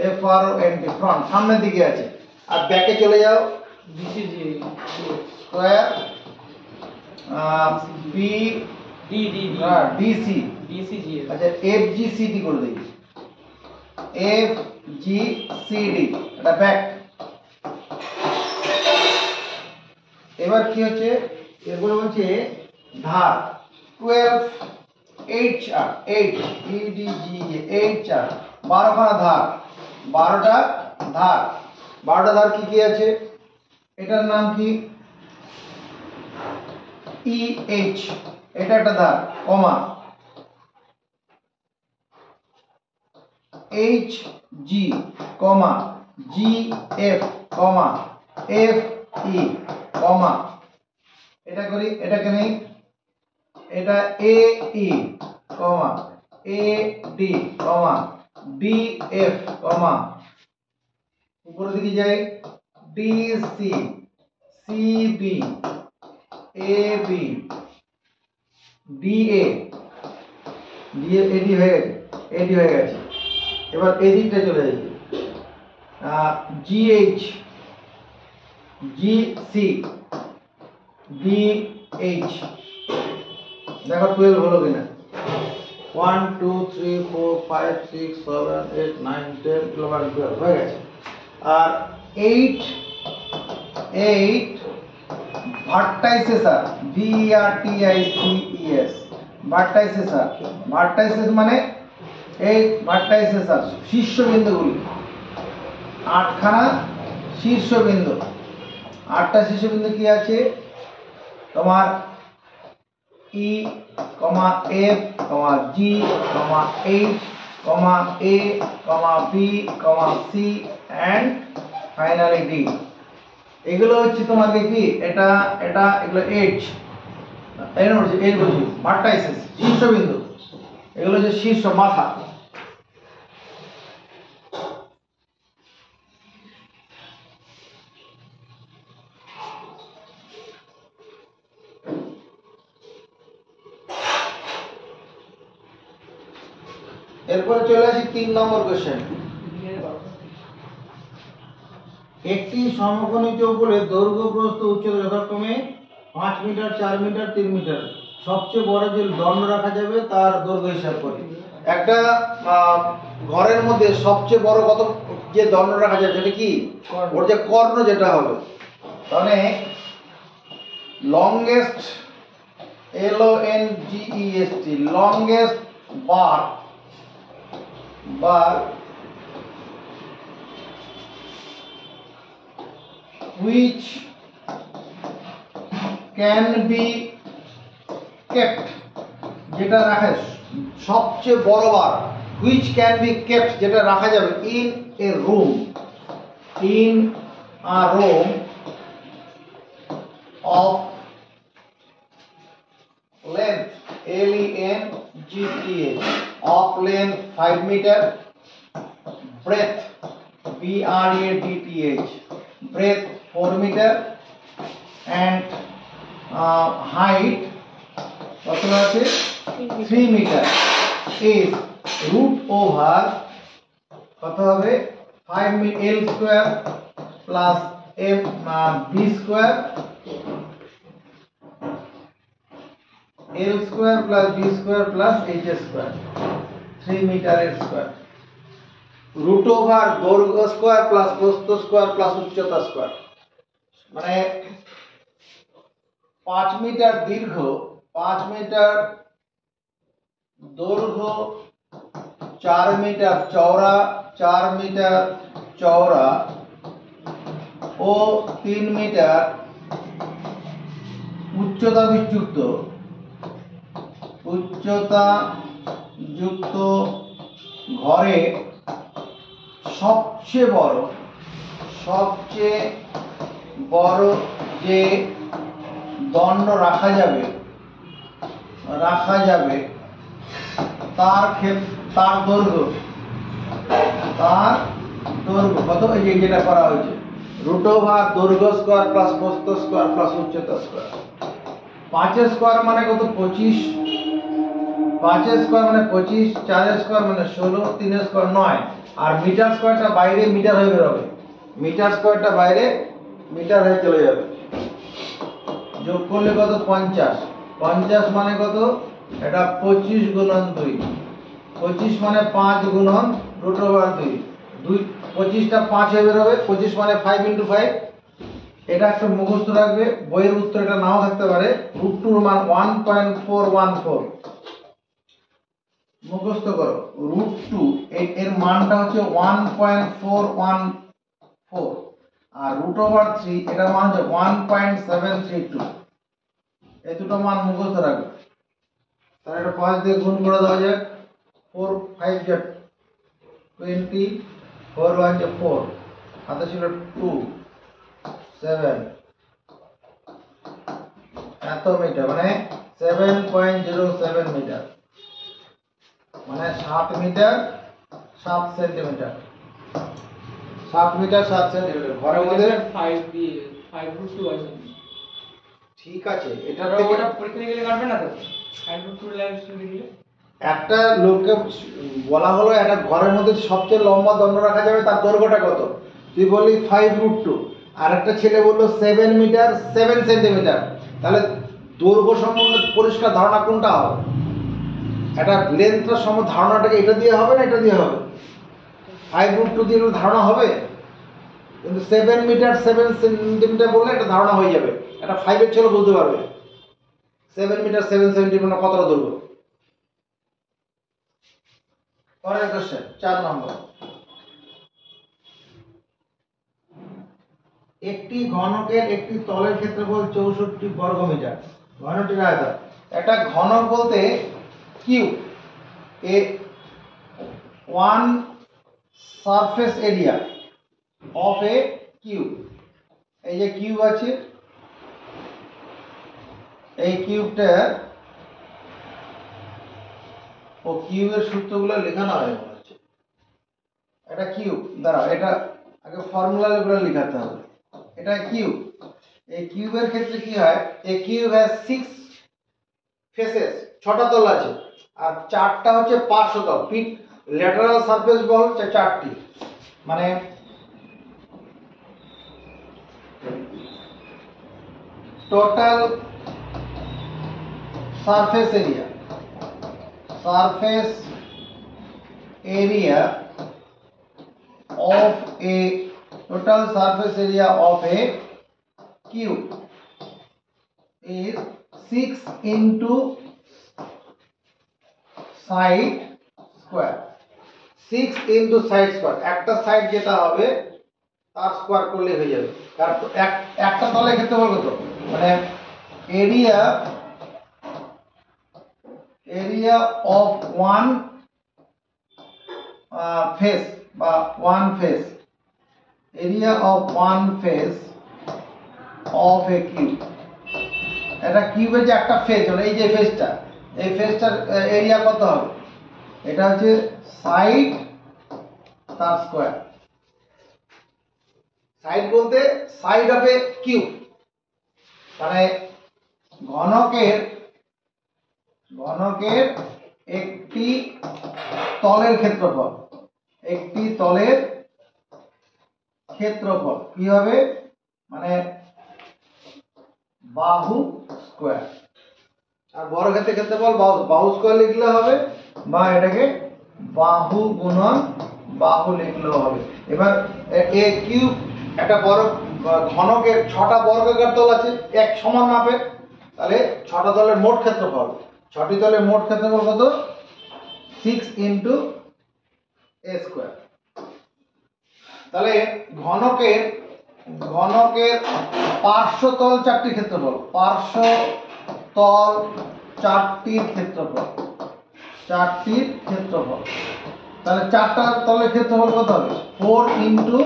F R O N T, front, সামনের দিকে আছে। আর ব্যাকে চলে যাও, BCG. Square B D D D DC, DCG. আচ্ছা এফ জি সি ডি করে দিই, এফ জি সি ডি, এটা ব্যাক। এবার কি হচ্ছে, এরপরে বলছে ধার, 12 H R, H E D G H R, 12খানা ধার, 12টা ধার। 12টা ধার কি কি আছে, এটার নাম কি ই এইচ, এটা একটা ধার, comma H G, comma G F, comma F E, comma এটা করি, এটাকে নেই, এটা A E, comma A D, comma D F, comma উপরের দিকে যাই, D C, C B, A B, D A, D AD হয়ে গেছে, এডি হয়ে গেছে। এবার এই দিকটা চলে যাই, G H, G C, D H, দেখো 12 হলো কিনা, 1 2 3 4 5 6 7 8 9 10 11 12 হয়ে গেছে। আর 8 ভার্টাইসেসার, V R T I C E S, ভার্টাইসেসার, ভার্টাইসেস মানে এই ভার্টাইসেসার শীর্ষবিন্দুগুলি, 8খানা শীর্ষবিন্দু। 8টা শীর্ষবিন্দু কি আছে তোমার, E, comma F, comma G, comma H, comma A, comma B, comma C and finally D. এগুলো হচ্ছে তোমাকে কি, এটা এটা এগুলো এইচ, এর হচ্ছে এই বলছি ভার্টাইসেস, শীর্ষবিন্দু, এগুলো হচ্ছে শীর্ষ মাথা। এরপরে চলে আসি 3 নম্বর কোশ্চেন। একটি সমকোণী চৌকোণের দৈর্ঘ্য প্রস্থ উচ্চতা যথাক্রমে 5 মিটার, 4 মিটার, 3 মিটার। সবচেয়ে বড় যে দণ্ড রাখা যাবে তার দৈর্ঘ্য হিসাব করি। একটা ঘরের মধ্যে সবচেয়ে বড় কত যে দণ্ড রাখা যাবে সেটা কি, ওর যে কর্ণ যেটা হবে, তাহলে longest, L O N G E S T, longest bar which can be kept, যেটা রাখা সবচেয়ে বড় বার, which can be kept, যেটা রাখা যাবে in a room, in a room of length, length, of length 5 meter, breadth, breadth, breadth 4 meter, and height কত আছে 3 metre, is root over কত হবে 5 l square plus m b square, l square plus b square plus h square, 3 metre square, root over দৈর্ঘ্য square plus প্রস্থ square plus উচ্চতা square, মানে 5 metre দীর্ঘ, 5 metre দৈর্ঘ্য, 4 মিটার চওড়া, 4 মিটার চওড়া ও 3 মিটার উচ্চতা যুক্ত ঘরে সবচেয়ে বড় যে দণ্ড রাখা যাবে তার দৈর্ঘ্য কত, এই যে যেটা করা হয়েছে রুট ওভার দৈর্ঘ্য স্কয়ার প্লাস প্রস্থ স্কয়ার প্লাস উচ্চতা স্কয়ার, 5 স্কয়ার মানে কত 25, 5 স্কয়ার মানে 25, 4 স্কয়ার মানে 16, 3 স্কয়ার 9, আর মিটার স্কয়ারটা বাইরে মিটার হয়ে বেরোবে, মিটার স্কয়ারটা বাইরে মিটার হয়ে চলে যাবে, যোগ করলে কত 50, 50 মানে কত, এটা 25 গুণন 2, 25 মানে 5 গুণন রুট ওভার 2, 25টা 5 হয়ে বেরোবে, 25 মানে 5 × 5, এটা একটা মুখস্থ রাখবে, বইয়ের উত্তর এটা নাও থাকতে পারে, √2 এর মান 1.414, মুখস্থ করো, √2 এর মানটা হচ্ছে 1.414, আর √3 এটার মান হচ্ছে 1.732, এই দুটো মান মুখস্থ রাখবে, তাহলে এটা 5 দিয়ে গুণ করে দেওয়া যাক, 4 5 = 20, 4 1 = 4, হাতে ছিল 2 7 এত মিটার, মানে 7.07 মিটার, মানে 7 মিটার 7 সেন্টিমিটার, 7 মিটার 7 সেন্টিমিটার ঘরের মধ্যে 5 দিয়ে 5√2 আছে। ঠিক আছে, এটা আর থেকে ওটা পরীক্ষা গেলে কাটবে না তো 5√2 লাইন দিলে, একটা লোককে বলা হলো একটা ঘরের মধ্যে সবচেয়ে লম্বা দণ্ড রাখা যাবে তার দৈর্ঘ্যটা কত, তুই বললি 5√2, আর একটা ছেলে বললো 7 মিটার 7 সেন্টিমিটার, তাহলে দৈর্ঘ্য সম্বন্ধে পরিষ্কার ধারণা কোনটা হবে, এটা লেন্থটার সম্বন্ধে ধারণাটাকে এটা দিয়ে হবে না এটা দিয়ে হবে, 5√2 দিয়ে ধারণা হবে, কিন্তু 7 মিটার 7 সেন্টিমিটার বললে এটা ধারণা হয়ে যাবে, এটা 5 এর ছেলে বুঝতে পারবে 7 মিটার 7 সেন্টিমিটার কতটা দৈর্ঘ্য। পরের কোশ্চেন 4 নম্বর, একটি ঘনকের একটি তলের ক্ষেত্রফল 64 বর্গ মিটার, ঘনটির আয়তন, একটা ঘনক বলতে cube, A one surface area of a cube, এই যে কিউব আছে, এই কিউবটা ও কিউবের সূত্রগুলো লেখা না হয় মনে হচ্ছে, এটা কিউব, দাঁড়াও এটা আগে ফর্মুলাগুলো লেখাতে হবে, এটা কিউব, এই কিউবের ক্ষেত্রে কি হয়, এই কিউব হ্যাজ 6 ফেসেস, 6টা তল আছে, আর 4টা হচ্ছে পার্শ্বতল, পিট ল্যাটারাল সারফেস বল হচ্ছে 4টি, মানে total surface area of a total surface area of a cube is 6 into side square, 6 into side square, একটা সাইড যেটা হবে তার স্কোয়ার করলে হয়ে যাবে। কারণ একটা তলের ক্ষেত্রফল কত, মানে এরিয়া অফ ওয়ান ফেস বা one face, area of one face of a cube. এটা কিউবের যে একটা ফেস, মানে এই যে ফেসটা, এই ফেসটার এরিয়া কত হবে, এটা হচ্ছে সাইড তার স্কোয়ার। সাইড বলতে সাইড অফ এ কিউব, মানে ঘনকের একটি তলের ক্ষেত্রফল, একটি তলের ক্ষেত্রফল কি হবে, মানে বাহু স্কোয়ার। আর বর্গক্ষেত্রের ক্ষেত্রফল বাহু স্কোয়ার লিখলে হবে, বা এটাকে বাহু গুণন বাহু লিখলেও হবে। এবার এ কিউব একটা বড় ঘনকের 6টা বর্গাকার তল আছে এক সমান মাপের, তাহলে 6টা তলের মোট ক্ষেত্রফল, 6টি তলের মোট ক্ষেত্রফল কত, 6 ইন্টু এ স্কোয়ার। তাহলে ঘনকের পার্শ্বতল 4টি ক্ষেত্রফল, পার্শ্বতল 4টির ক্ষেত্রফল, 4টির ক্ষেত্রফল, তাহলে 4টা তলের ক্ষেত্রফল কত হবে, 4 ইন্টু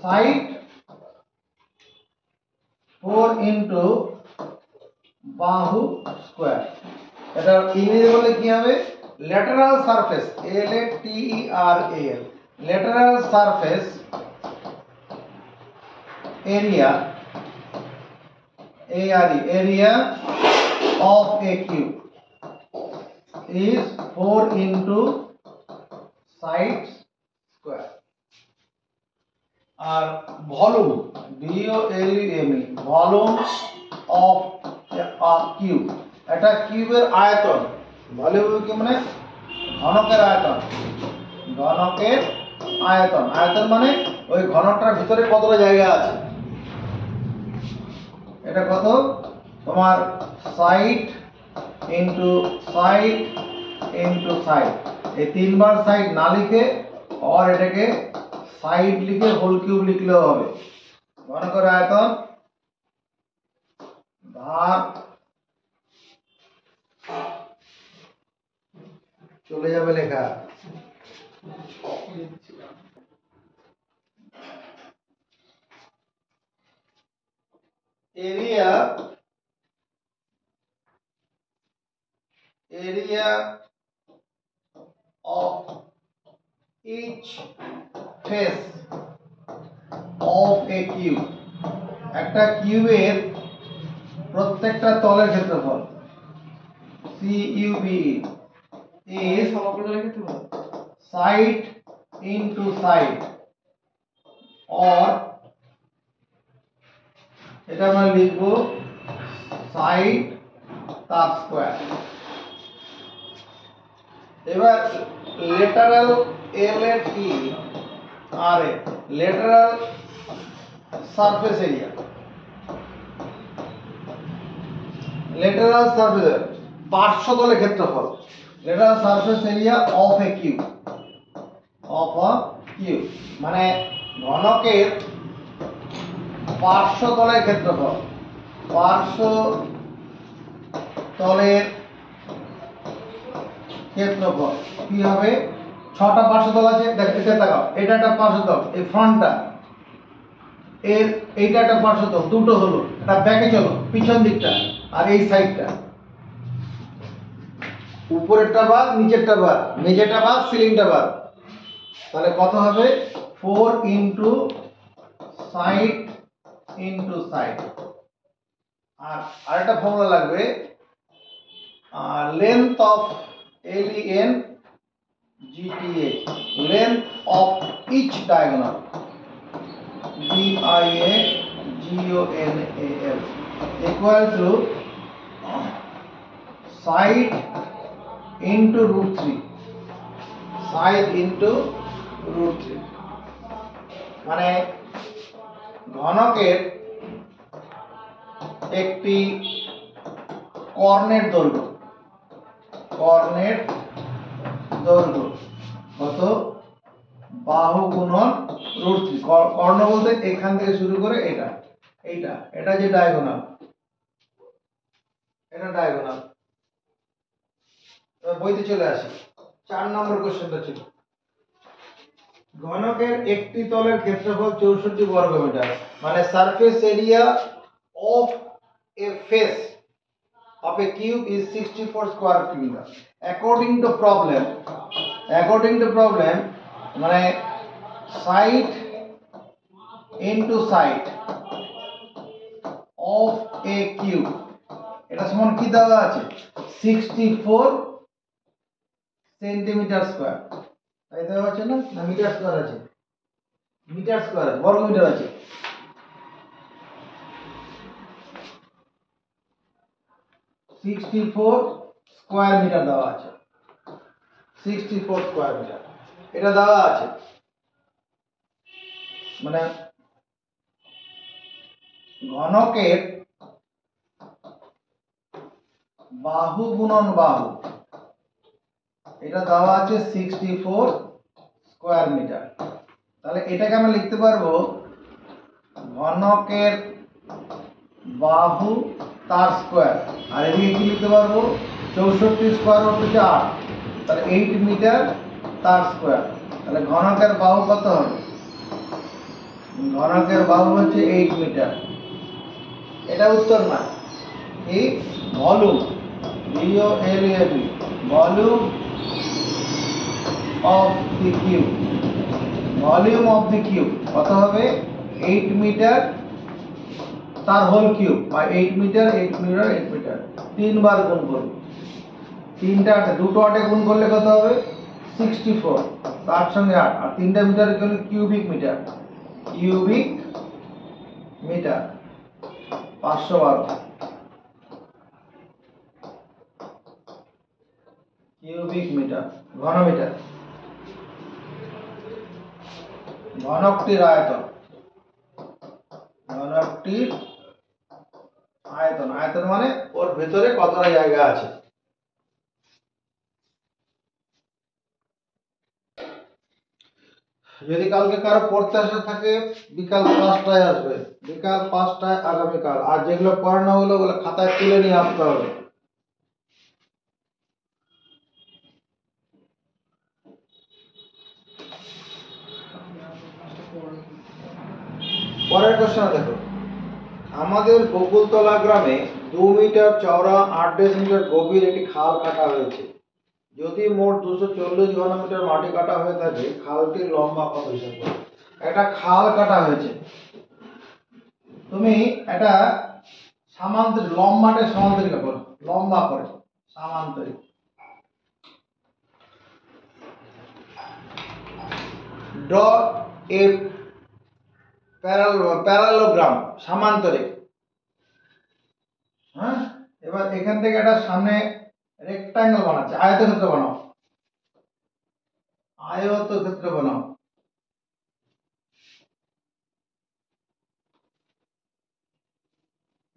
সাইড, 4 ইন্টু বাহু স্কোয়ার। এটা ইংরেজি বলে কি হবে, lateral surface, LATERAL, lateral surface area, area of a cube is 4 into side square. আর volume, VOLUME, volume of a cube, এটা কিউবের আয়তন, ভলিউম কি মানে ঘনকের আয়তন, ঘনকের আয়তন, আয়তন মানে ওই ঘনকটার ভিতরে কতটা জায়গা আছে। এটা কত, তোমার side into side into side, এই 3বার সাইড না লিখে আর এটাকে সাইড লিখে হোল কিউব লিখলেও হবে। ঘনকের আয়তন ভাগ চলে যাবে লেখা, area of each face of a cube, একটা কিউবের প্রত্যেকটা তলের ক্ষেত্রফল, CUBE is সমগ্র তলের ক্ষেত্রফল side into side, or এটা আমরা লিখব সাইড তার স্কোয়ার। এবার lateral, LATERA, lateral surface area, lateral surface পার্শ্বতলের ক্ষেত্রফল, lateral surface area of a cube, মানে ঘনকের পার্শ্বতলের ক্ষেত্রফল, পার্শ্বতলের ক্ষেত্রফল কি হবে, 6টা পার্শ্বতল আছে, দেখো এটা তাকাও, এটা একটা পার্শ্বতল, এই ফ্রন্টটা, এইটা একটা পার্শ্বতল, দুটো হলো, এটা ব্যাকে চলো, পিছন দিকটা আর এই সাইডটা, উপরেরটা বাদ নিচেরটা বাদ, মেঝেটা বাদ সিলিংটা বাদ, তাহলে কত হবে, 4 ইন্টু সাইড ইন্টু সাইড। আর আরেকটা ফর্মুলা লাগবে, length of LENGTH, length of each diagonal, DIAGONAL, equal to side into √3, side into √3, মানে ঘনকের একটি কর্ণের দৈর্ঘ্য, কত বাহু গুণন √3। কর্ণ বলতে এখান থেকে শুরু করে এটা, এটা যে ডায়াগোনাল, এটা ডায়াগোনাল। বইতে চলে আসি, 4 নম্বর কোশ্চেনটা ছিল ঘনকের একটি তলের ক্ষেত্রফল 64 বর্গ মিটার, মানে surface area of A face of a cube is 64 square kilometer. According to problem মানে side into side of a cube, এটা সমান কি দেওয়া আছে 64 সেন্টিমিটার স্কয়ার, তাই দেওয়া আছে না মিটার স্কয়ার আছে, মিটার স্কয়ার বর্গ মিটার আছে। 64 স্কয়ার মিটার দেওয়া আছে, 64 স্কয়ার মিটার এটা দেওয়া আছে, মানে ঘনকের বাহু গুণন বাহু এটা দেওয়া আছে 64 স্কয়ার মিটার। তাহলে এটাকে আমরা লিখতে পারবো ঘনকের বাহু তার স্কয়ার, আর এদিকে কি লিখতে পারবো 64 স্কয়ার হচ্ছে 8, তাহলে 8 মিটার তার স্কয়ার। তাহলে ঘনকের বাহু কত হবে, ঘনকের বাহু হচ্ছে 8 মিটার। এটা উত্তর না, এই volume VOLUME volume of the cube, volume of the cube কত হবে 8 মিটার তার হোল কিউব, বা 8 মিটার 8 মিটার 8 মিটার, 3 বার গুণ করব, 3টা 8 দুটো 8 গুণ করলে কত হবে 64, তার সঙ্গে 8 আর 3টা মিটার হলো cubic metre, cubic metre 512 cubic metre ঘন মিটার। ঘনকটির আয়তন, ঘনকটির আয়তন, আয়তন মানে ওর ভেতরে কতটা জায়গা আছে। যদি কালকে কারো পড়তে আসা থাকে বিকাল 5টায় আসবে, বিকাল 5টায় আগামীকাল, আর যেগুলো পড়ানো হলো ওগুলো খাতায় তুলে নিয়ে আসতে হবে। পরের কোশ্চেন দেখো, আমাদের বকুলতলা গ্রামে 2 মিটার চওড়া 8 ডেসিমিটার গভীর একটি খাল কাটা হয়েছে। যদি মোট 240 ঘনমিটার মাটি কাটা হয়ে থাকে খালটির লম্বা কত হিসাব করো। একটা খাল কাটা হয়েছে, তুমি এটা সামান্তরিক লম্বাটে সামান্তরিক করো, লম্বা করে সামান্তরিক, ড্র এ প্যারালোগ্রাম সামান্তরিক। হ্যাঁ, এবার এখান থেকে একটা সামনে রেক্টাঙ্গেল বানাচ্ছে, আয়তক্ষেত্র বানাও, আয়তক্ষেত্র বানাও।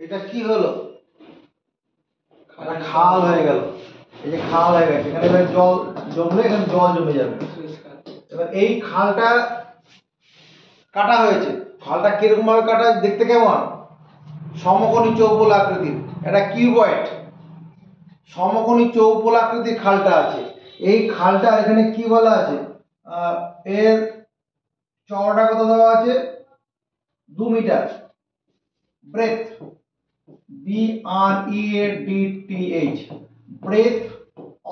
এটা কি হলো, খাল হয়ে গেল, এই যে খাল হয়ে গেছে, এখানে এবার জল জমলে এখানে জল জমে যাবে। এবার এই খালটা কাটা হয়েছে, খালটা কিরকম ভাবে কাটা, দেখতে কেমন সমকোণী চৌপল আকৃতির, এটা কিউবয়েড সমকোণী চৌপল আকৃতির খালটা আছে। এই খালটা এখানে কি বলা আছে, এর চওড়াটা কত দেওয়া আছে 2 metre, breadth BREADTH breadth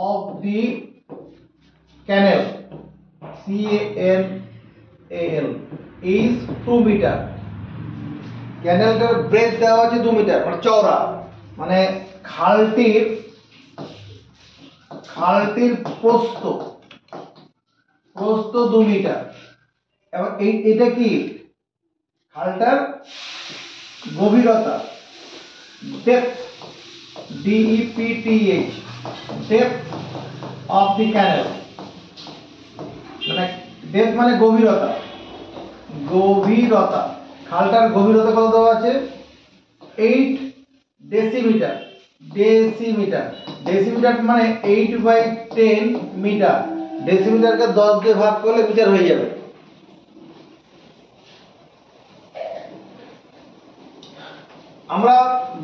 of the canal CANAL is 2 metre. ক্যানেলটার ব্রেথ দেওয়া আছে 2 মিটার, মানে চওড়া, মানে খালটির প্রস্থ 2 মিটার। এবার এটা কি খালটার গভীরতা, depth DEPTH depth of the canal, মানে depth মানে গভীরতা, গভীরতা খালটার গভীরতা কত দেওয়া আছে 8 ডেসিমিটার, ডেসিমিটার ডেসিমিটার মানে 8/10 মিটার, ডেসিমিটারকে 10 দিয়ে ভাগ করলে মিটার হয়ে যাবে, আমরা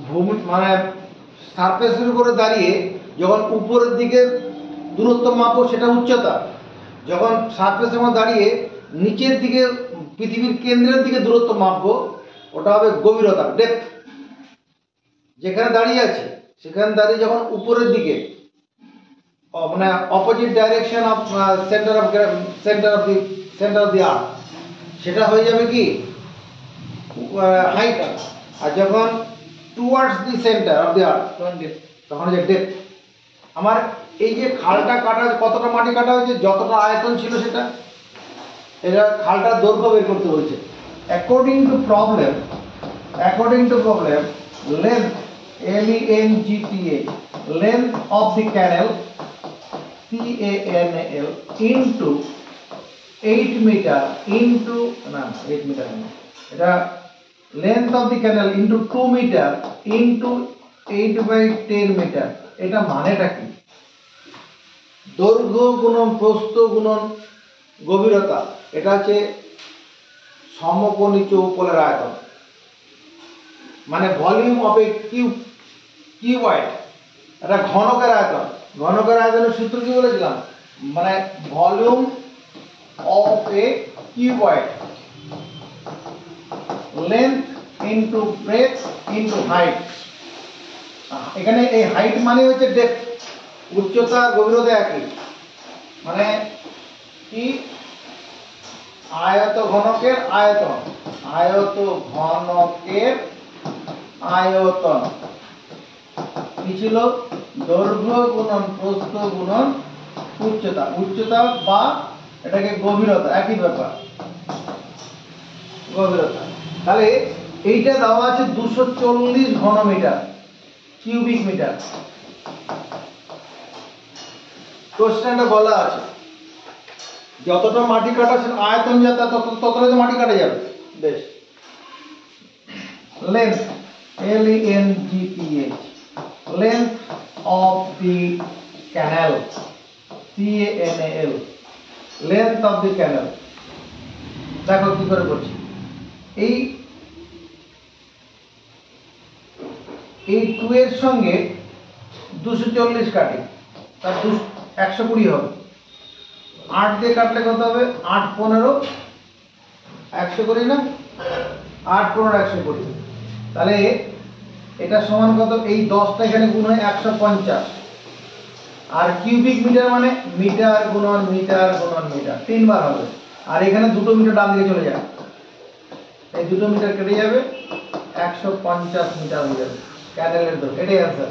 ভূমি মানে সারফেসের উপরে দাঁড়িয়ে যখন উপরের দিকে দূরত্ব মাপবো সেটা উচ্চতা, যখন সারফেসের মধ্যে দাঁড়িয়ে নিচের দিকে পৃথিবীর কেন্দ্রের দিকে দূরত্ব মাপবো ওটা হবে গভীরতা, ডেপথ। যেখানে দাঁড়িয়ে আছে সেখানে দাঁড়িয়ে যখন উপরের দিকে মানে opposite direction of centre of the earth, সেটা হয়ে যাবে কি হাইট। আর যখন towards the centre of the earth তখন যে ডেপথ। আমার এই যে খালটা কাটা, কতটা মাটি কাটা হয়েছে, যতটা আয়তন ছিল সেটা, এটা খালটার দৈর্ঘ্য বের করতে হয়েছে। According to problem length LENGTH length of the canal CANAL into 8 meter into না 8 মিটার না, এটা length of the canal into 2 meter into 8/10 metre. এটা মানেটা কি? দৈর্ঘ্য গুণন প্রস্থ গুণন গভীরতা, এটা হচ্ছে সমকোণী চৌপলের আয়তন, মানে ভলিউম অফ এ কিউবয়েড। এটা ঘনকের আয়তন। ঘনকের আয়তনের সূত্র কি বলেছিলাম? মানে volume of A cuboid, length into breadth into height. এখানে এই হাইট মানে হচ্ছে ডেপথ, উচ্চতা আর গভীরতা একই। মানে কি? আয়ত ঘনকের আয়তন, আয়তন কি ছিল? দৈর্ঘ্য গুণন প্রস্থ গুণন উচ্চতা বা এটাকে গভীরতা, একই ব্যাপার, গভীরতা। তাহলে এইটা দেওয়া আছে 240 ঘনমিটার কিউবিক মিটার। কোশ্চেনটা বলা আছে যতটা মাটি কাটা আয়তন যত ততটা তো মাটি কাটা যাবে। বেশ, length LENGTH length of the canal CANAL length of the canal। দেখো কি করে করছি। এই 2 এর সঙ্গে 240 কাটি, তার 120 হবে। 8 দিয়ে কাটলে কত হবে? 8 15 100 করি না, 8 15 120। তাহলে এটা সমান কত? এই 10টা এখানে গুণ হয় 150। আর কিউবিক মিটার মানে মিটার গুণন মিটার গুণন মিটার, 3 বার হবে। আর এখানে 2 মিটার ডান দিকে চলে যায়, এই 2 মিটার কেটে যাবে, 150 মিটার হয়ে যাবে ক্যানেলের দৈর্ঘ্য। এটাই आंसर,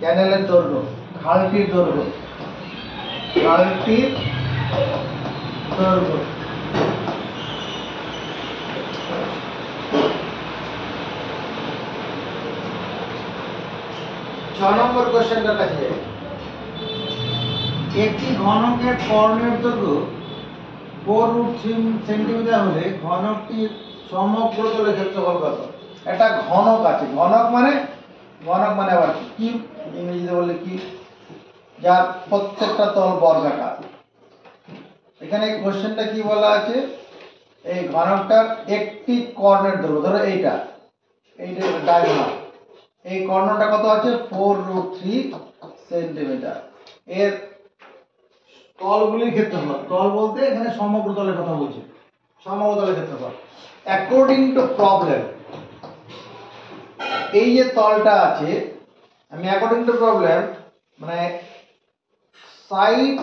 ক্যানেলের দৈর্ঘ্য, খালটির দৈর্ঘ্য, খালটির দৈর্ঘ্য। নম্বর কোশ্চেনটার কাছে, একটি ঘনকের কর্ণের দৈর্ঘ্য 4√3 সেন্টিমিটার হলে ঘনকটির সমগ্র তলের ক্ষেত্রফল কত? একটা ঘনক আছে, ঘনক মানে আবার কি ইংরেজিতে বললে কি, যার প্রত্যেকটা তল বর্গাকার। এখানে কোশ্চেনটা কি বলা আছে? এই ঘনকটার একটি কর্ণের দৈর্ঘ্য, ধরো এইটা ডায়াগোনাল, এই কর্ণটা কত আছে? 4√3 সেন্টিমিটার। এর তলগুলির ক্ষেত্রফল, তল বলতে এখানে সমগ্র তলের কথা বলছি, সমগ্র তলের ক্ষেত্রফল। অ্যাকর্ডিং টু প্রবলেম, এই যে তলটা আছে, আমি অ্যাকর্ডিং টু প্রবলেম মানে side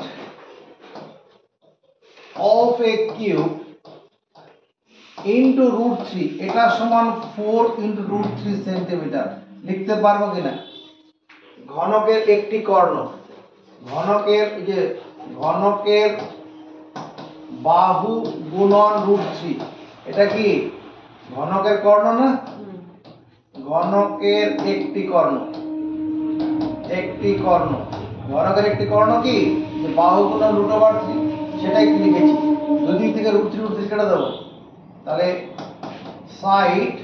of a cube into √3, এটা সমান 4 ইনটু √3 সেন্টিমিটার লিখতে পারবো কিনা? ঘনকের একটি কর্ণ, ঘনকের বাহু গুণন √3, এটা কি ঘনকের কর্ণ না? ঘনকের একটি কর্ণ, ঘনকের একটি কর্ণ কি? বাহু গুণন √3, সেটাই লিখেছি। দুই দিক থেকে √3 কেটে দেবো, তাহলে সাইড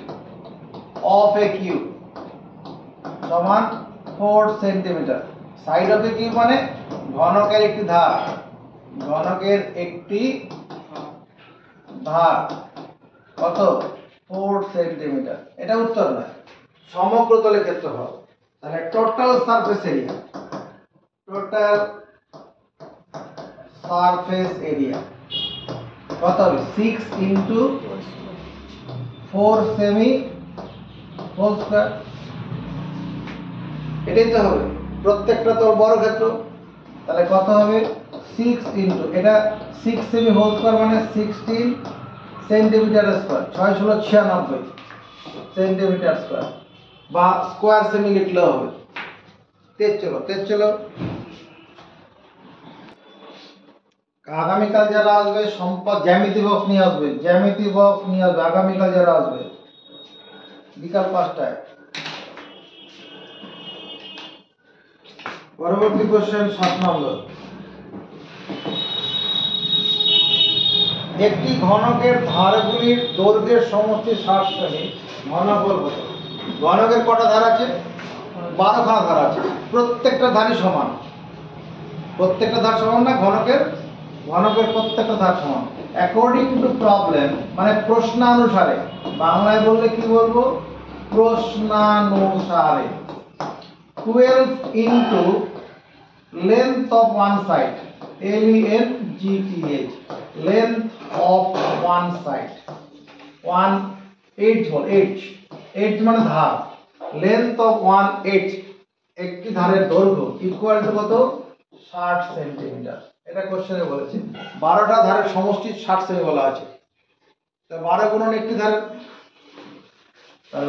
অফ এ কিউব সমান 4 centimetre. Side of a cube মানে ঘনকের একটি ধার, কত? 4 সেন্টিমিটার। এটা উত্তর না, সমগ্র তলের ক্ষেত্রফল। তাহলে total surface area, total surface area কত হবে? 6 ইন্টু 4 সেমি হোল স্কয়ার। এটাই তো হবে, প্রত্যেকটা তল বর্গক্ষেত্র। তাহলে কত হবে? 6 ইন্টু এটা 6 সেমি হোল স্কয়ার মানে 16 সেন্টিমিটার স্কয়ার, 6 ষোলো 96 সেন্টিমিটার স্কয়ার, বা স্কয়ার সেমি লিখলেও হবে। তেজ চলো। আগামীকাল যারা আসবে সম্পদ জ্যামিতি বক্স নিয়ে আসবে, আগামীকাল যারা আসবে বিকাল 5টায়। পরবর্তী কোশ্চেন 7 নম্বর। একটি ঘনকের ধারগুলির দৈর্ঘ্যের সমষ্টি 60 সেমি, ঘনফল কত? ঘনকের কটা ধার আছে? 12 খানা ধার আছে, প্রত্যেকটা ধারই সমান। প্রত্যেকটা ধার সমান না, ঘনকের প্রত্যেকটা ধার সমান। অ্যাকর্ডিং টু প্রবলেম মানে প্রশ্নানুসারে, বাংলায় বললে কি বলবো? প্রশ্নানুসারে। 12 into length of one side, LENGTH, length of one side, 1/8 ball, H মানে ধার, লেন্থ অফ 1/8 একটি ধারের দৈর্ঘ্য ইকুয়াল টু কত? 60 সেন্টিমিটার। এটা কোশ্চেনে বলেছে 12টা ধারের সমষ্টি 60 সেমি বলা আছে। তো 12 গুণন একটি ধারের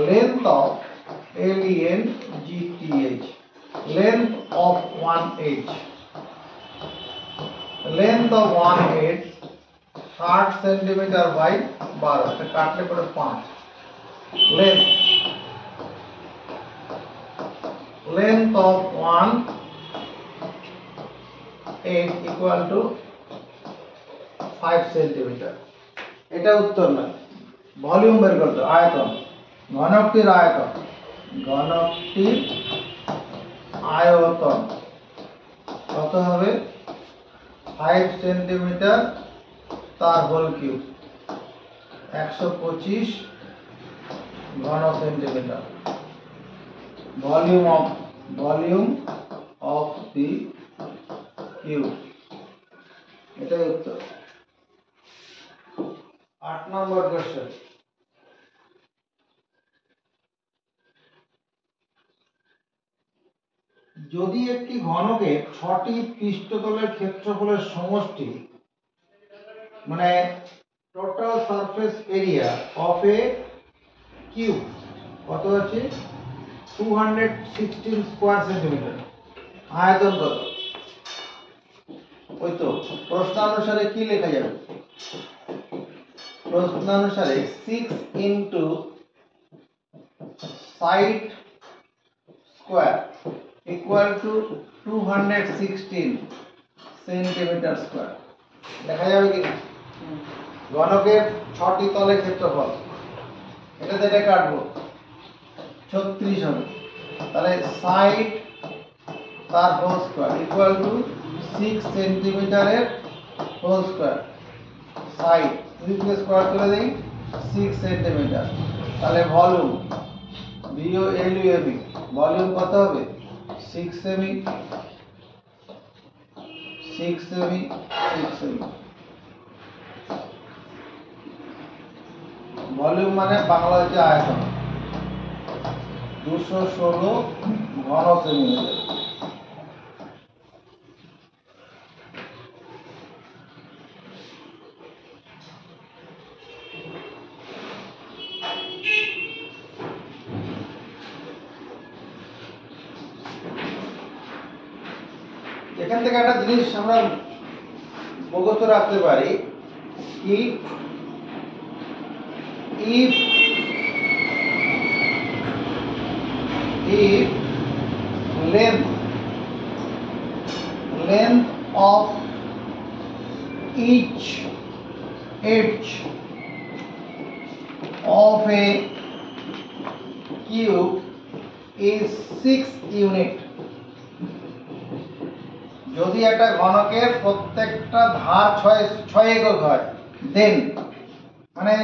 length of LENGTH, length of 1/8, length of 1/8 60 centimetre by 12, এটা কাটলে পরে 5। Length of 1/8 equal to 5 centimetre. এটা উত্তর না, ভলিউম বের করতে, আয়তন, ঘনকটির আয়তন কত হবে? 5 সেন্টিমিটার তার হোল কিউব, 125 ঘন centimetre. Volume of the cube, এটাই উত্তর। 8 নম্বর কোশ্চেন। যদি একটি ঘনকের 6টি পৃষ্ঠতলের ক্ষেত্রফলের সমষ্টি মানে total surface area of a cube কত আছে? 216 স্কয়ার সেন্টিমিটার, আয়তন কত? ওই তো প্রশ্নানুসারে কি লেখা যাবে? প্রশ্নানুসারে 6 into side square equal two 216 centimetre square লেখা যাবে কি? ঘনকের 6টি তলের ক্ষেত্রফল, এটাতে এটা কাটবো 36 হবে। তাহলে সাইড তার হোল স্কয়ার ইকুয়াল টু 6 সেন্টিমিটারের হোল স্কয়ার, সাইড দুই স্কয়ার করে দেই 6 সেন্টিমিটার। তাহলে ভলিউম VOLUM, ভলিউম কত হবে? 6 সেমি। ভলিউম মানে বাংলা হচ্ছে আয়তন, 216 ঘন সেন্টিমিটার। এখান থেকে একটা জিনিস আমরা অবগত রাখতে পারি কি, if length of each edge of a cube is 6 unit, যদি একটা ঘনকের প্রত্যেকটা ধার 6 একক হয়, দেন মানে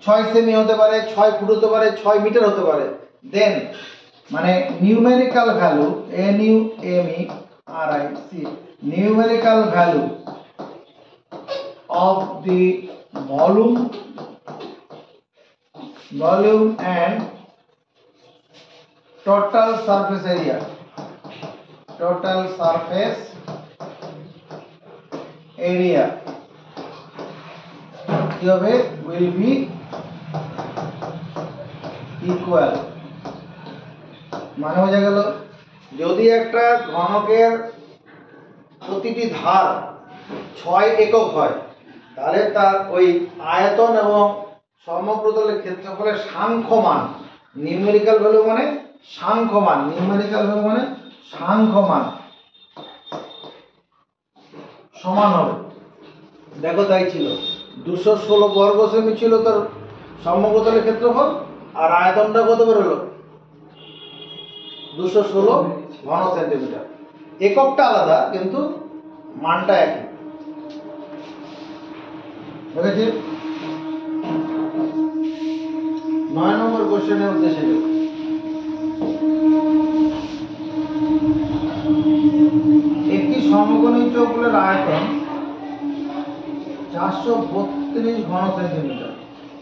6 সেমি হতে পারে, 6 ফুট হতে পারে, 6 মিটার হতে পারে। দেন মানে numerical value, NUMERIC, numerical value of the volume and total surface area, কি হবে, will be equal। মানে বোঝা গেল, যদি একটা ঘনকের প্রতিটি ধার 6 একক হয়, তাহলে তার ওই আয়তন এবং সমগ্রতলের ক্ষেত্রফলের সাংখ্যমান, নিউমেরিক্যাল ভ্যালু মানে সাংখ্যমান, নিউমেরিক্যাল ভ্যালু মানে সাংখ্যমান সমান হবে। দেখো তাই ছিল, 216 বর্গ সেমি ছিল তার সমগ্রতলের ক্ষেত্রফল, আর আয়তনটা কত বেরোলো, 216 ঘন সেন্টিমিটার। এককটা আলাদা কিন্তু মানটা একই। ঠিক আছে, 9 নম্বর কোশ্চেনের উদ্দেশ্যে একটি সমকোণী চৌকোণের আয়তন 432 ঘন সেন্টিমিটার,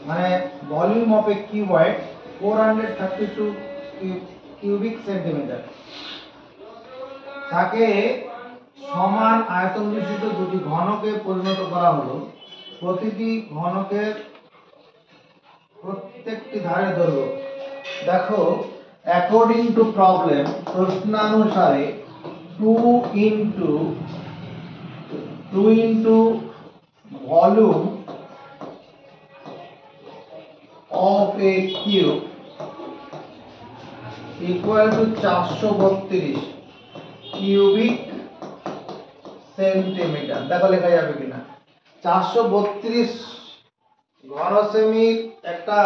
মানে volume of A cuboid 432 cubic centimetre. তাকে সমান আয়তন বিশিষ্ট দুটি ঘনকে পরিণত করা হলো। প্রতিটি ঘনকের প্রত্যেকটি ধারের দৈর্ঘ্য, দেখো অ্যাকর্ডিং টু প্রবলেম, প্রশ্নানুসারে 2 into volume of a cube equal to 432 cubic centimetre. দেখো লেখা যাবে কিনা, 432 ঘন সেমি একটা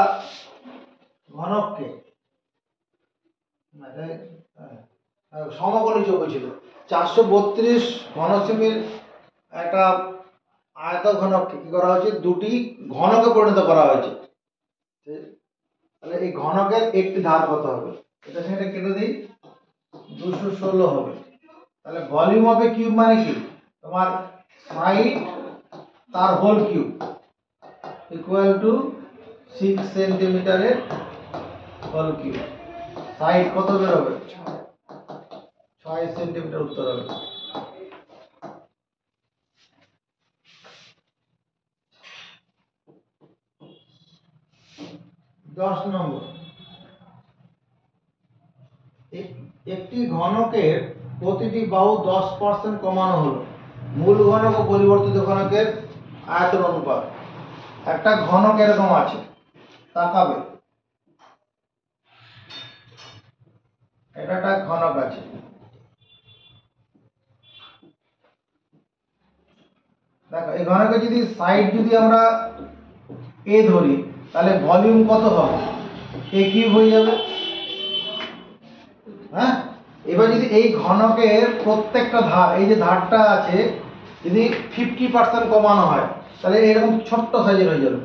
ঘনককে, সমকোণী চৌকো ছিল, 432 ঘন সেমির একটা আয়ত ঘনককে কি করা হয়েছে, দুটি ঘনকে পরিণত করা হয়েছে। তাহলে এই ঘনকের একটি ধার কত হবে, এটা সেটা কেটে দিই, 216 হবে। তাহলে ভলিউম অফ এ কিউব মানে কি, তোমার সাইড তার হোল কিউব ইকুয়াল টু 6 সেন্টিমিটারের হোল কিউব। সাইড কত বের হবে, 6 সেন্টিমিটার উত্তর হবে। দশ নম্বর, একটি ঘনকের প্রতিটি বাহু 10% কমানো হলো। মূল ঘনক ও পরিবর্তিত ঘনকের আয়তন অনুপাত। একটা ঘনক এরকম আছে, তাকাবে, এটা একটা ঘনক আছে, দেখো এই ঘনকে যদি সাইড যদি আমরা এ ধরি, তাহলে ভলিউম কত হবে, এ কিউব হয়ে যাবে। হ্যাঁ, এবার যদি এই ঘনকের প্রত্যেকটা ধার, এই যে ধারটা আছে, যদি 50% কমানো হয়, তাহলে এরকম ছোট্ট সাইজের হয়ে যাবে,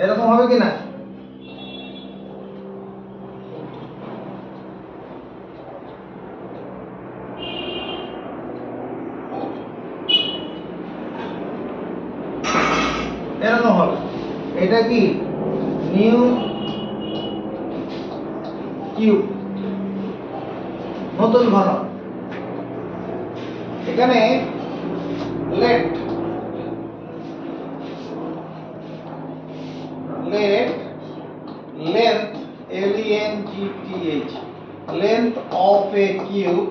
এরকম হবে কি না, এরকম হবে। এটা কি নিউ কিউব, নতুন ঘনক। এখানে let length, LENGTH, length of a cube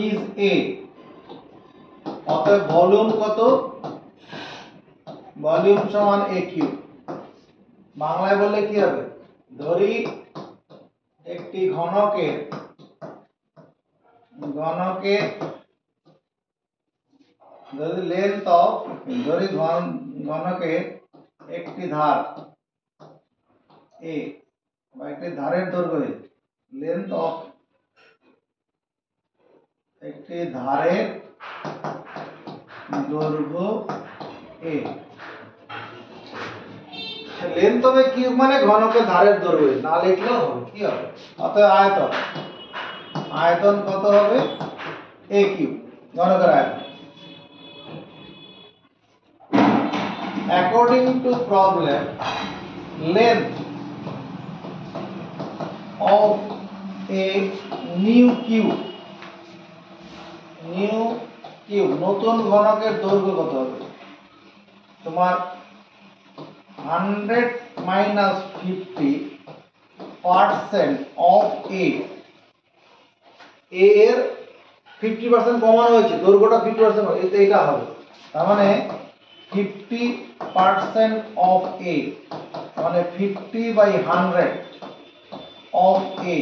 is a, অতএব ভলিউম কত, ভলিউম সমান a কিউব। বাংলায় বললে কি হবে, ধরি একটি ঘনকের যদি লেন্থ অফ, ধরি ঘনকের একটি ধার এ বা একটি ধারের দৈর্ঘ্য লেন্থ অফ একটি ধারের দৈর্ঘ্য a। লেন্থ হবে কিউব মানে ঘনকের ধারের দৈর্ঘ্য, না লিখলেও হবে, কি হবে? অতএব আয়তন, আয়তন কত হবে? a কিউব, ঘনকের আয়তন। According to problem, length of a new cube, নতুন ঘনকের দৈর্ঘ্য কত হবে? তোমার 100 minus 50% of a, এর 50% কমানো হয়েছে, দৈর্ঘ্যটা 50% এটা হবে। তার মানে 50% of a মানে 50/100 of a,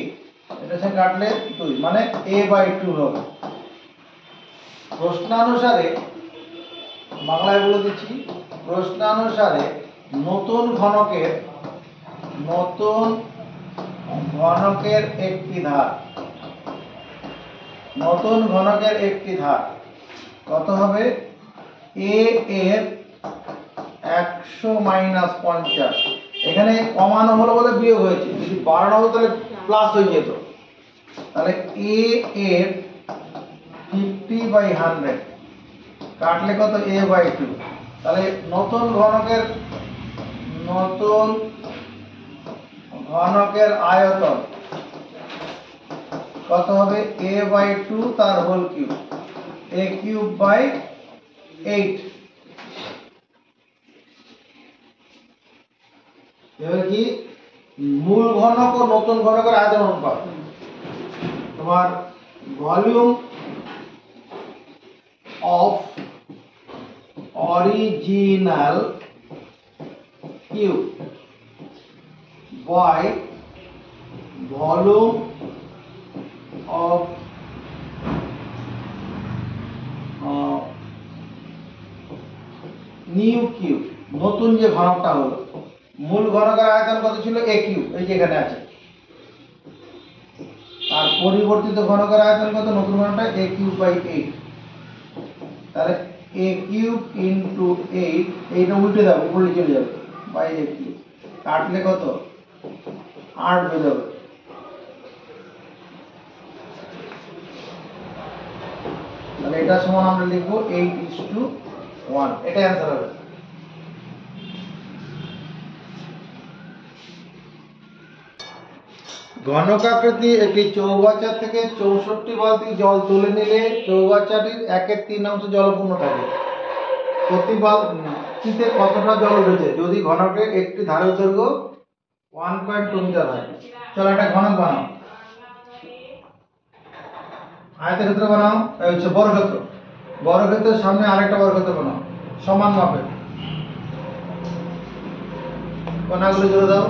এটা সে কাটলে 2 মানে a/2 হবে। প্রশ্নানুসারে, বাংলায় বলে দিচ্ছি, প্রশ্নানুসারে নতুন ঘনকের একটি ধার, নতুন ঘনকের একটি ধার কত হবে? a এর 100 মাইনাস 50, এখানে কমানো হলো বলে বিয়োগ হয়েছে, যদি বাড়ানো হতো তাহলে প্লাস হয়ে যেত। তাহলে a এর 50/100 কাটলে কত? a/2। তাহলে নতুন ঘনকের আয়তন কত হবে? a/2 তার হোল কিউব, a³/8। এবার কি মূল ঘনক ও নতুন ঘনকের আয়তন অনুপাত। তোমার volume of original cube by volume of new cube, নতুন যে ঘনকটা হলো, মূল ঘনকের আয়তন কত ছিল? a কিউব, এই যে এখানে আছে। আর পরিবর্তিত ঘনকের আয়তন কত? নতুন ঘনকটা a³/8। তাহলে a³ ইনটু 8, এইটা উল্টে দাও, উপরে চলে যাবে, বাই a³ কাটলে কত? 8 হয়ে যাবে। তাহলে এটা সমান আমরা লিখবো 8:1, এটা অ্যান্সার হবে। ঘনকাকৃতি একটি চৌবাচ্চা থেকে 64 বালতি জল তুলে নিলে চৌবাচ্চাটির 1/3 জলপূর্ণ থাকে। প্রতি বালতিতে কতটা জল উঠেছে যদি ঘনকের একটি ধারের দৈর্ঘ্য 1.2 মিটার হয়? চলো একটা ঘনক বানাও, আয়তক্ষেত্র বানাও, এই হচ্ছে বর্গক্ষেত্র, বর্গক্ষেত্রের সামনে আরেকটা বর্গক্ষেত্র বানাও সমান মাপের। কোণাগুলো জুড়ে দাও।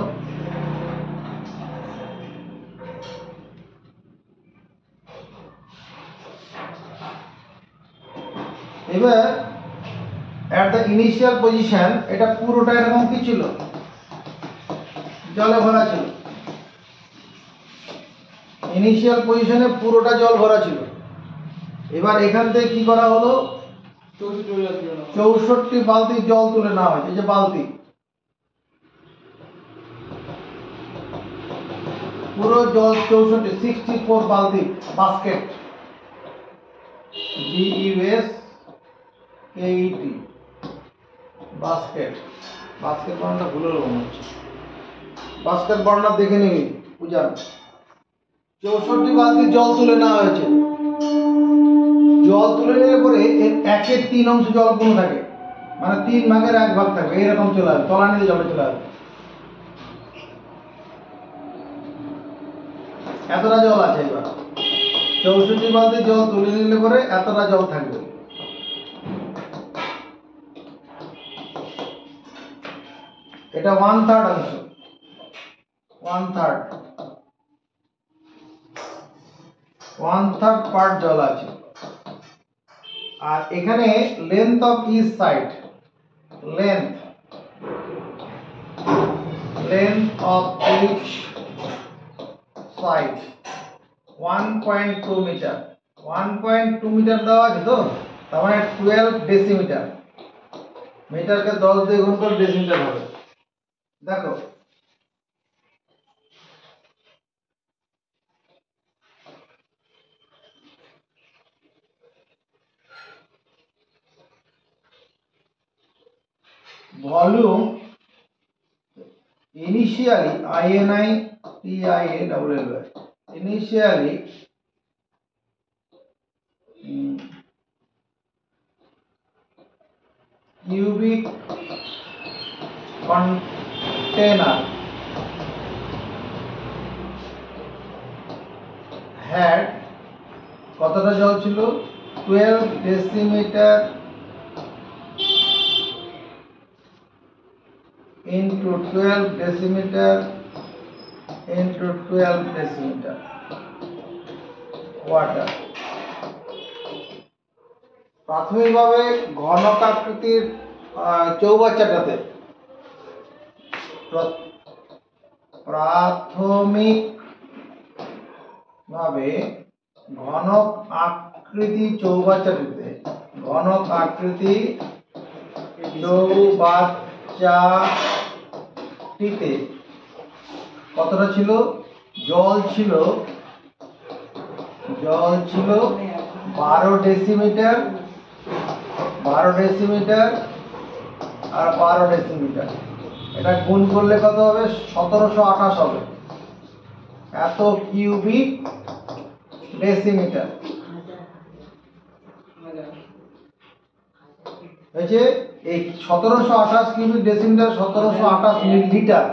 এবার at the initial position, এটা পুরোটা এরকম কি ছিল? জলে ভরা ছিল। ইনিশিয়াল পজিশনে পুরোটা জল ভরা ছিল। এবার এখান থেকে কি করা হলো? 64 বালতি জল তুলে নেওয়া হয়েছে, এই যে বালতি, পুরো জল 64 বালতি, বাস্কেট, BUSKET, বাস্কেট। বাস্কেট বানানটা ভুল হলো মনে হচ্ছে, বাস্কেট বানানটা দেখে নিবি বুঝা। 64 বালতি জল তুলে নেওয়া হয়েছে। জল তুলে নিলে পরে এর 1/3 জলপূর্ণ থাকে, মানে 3/1 থাকে, এরকম চলে আসবে, তলানিতে জলে চলে আসবে। এতটা জল আছে। এবার 64 বালতি জল তুলে নিলে পরে এতটা জল থাকবে। এটা 1/3 অংশ, 1/3 পার্ট জল আছে। আর এখানে length of each side, length of each side 1.2 metre. 1.2 metre দেওয়া আছে তো, তার মানে 12 ডেসিমিটার। মিটারকে 10 দিয়ে গুণ করলে ডেসিমিটার হবে। দেখো volume initially INITIALL initially cubic container had কতটা জল ছিল? 12 decimetre into 12 decimeter into 12 decimeter water। প্রাথমিকভাবে ঘনকাকৃতির চৌবাচ্চাটাতে প্রাথমিকভাবে ঘনক আকৃতি চৌবাচ্চাটিতে চৌবাচ্চাটিতে কতটা ছিল? জল ছিল 12 ডেসিমিটার আর 12 ডেসিমিটার। এটা গুণ করলে কত হবে? 1728 হবে। এত কিউবিক ডেসিমিটার হয়েছে। এই 1728 কিউবিক ডেসিমিটার 1728 লিটার।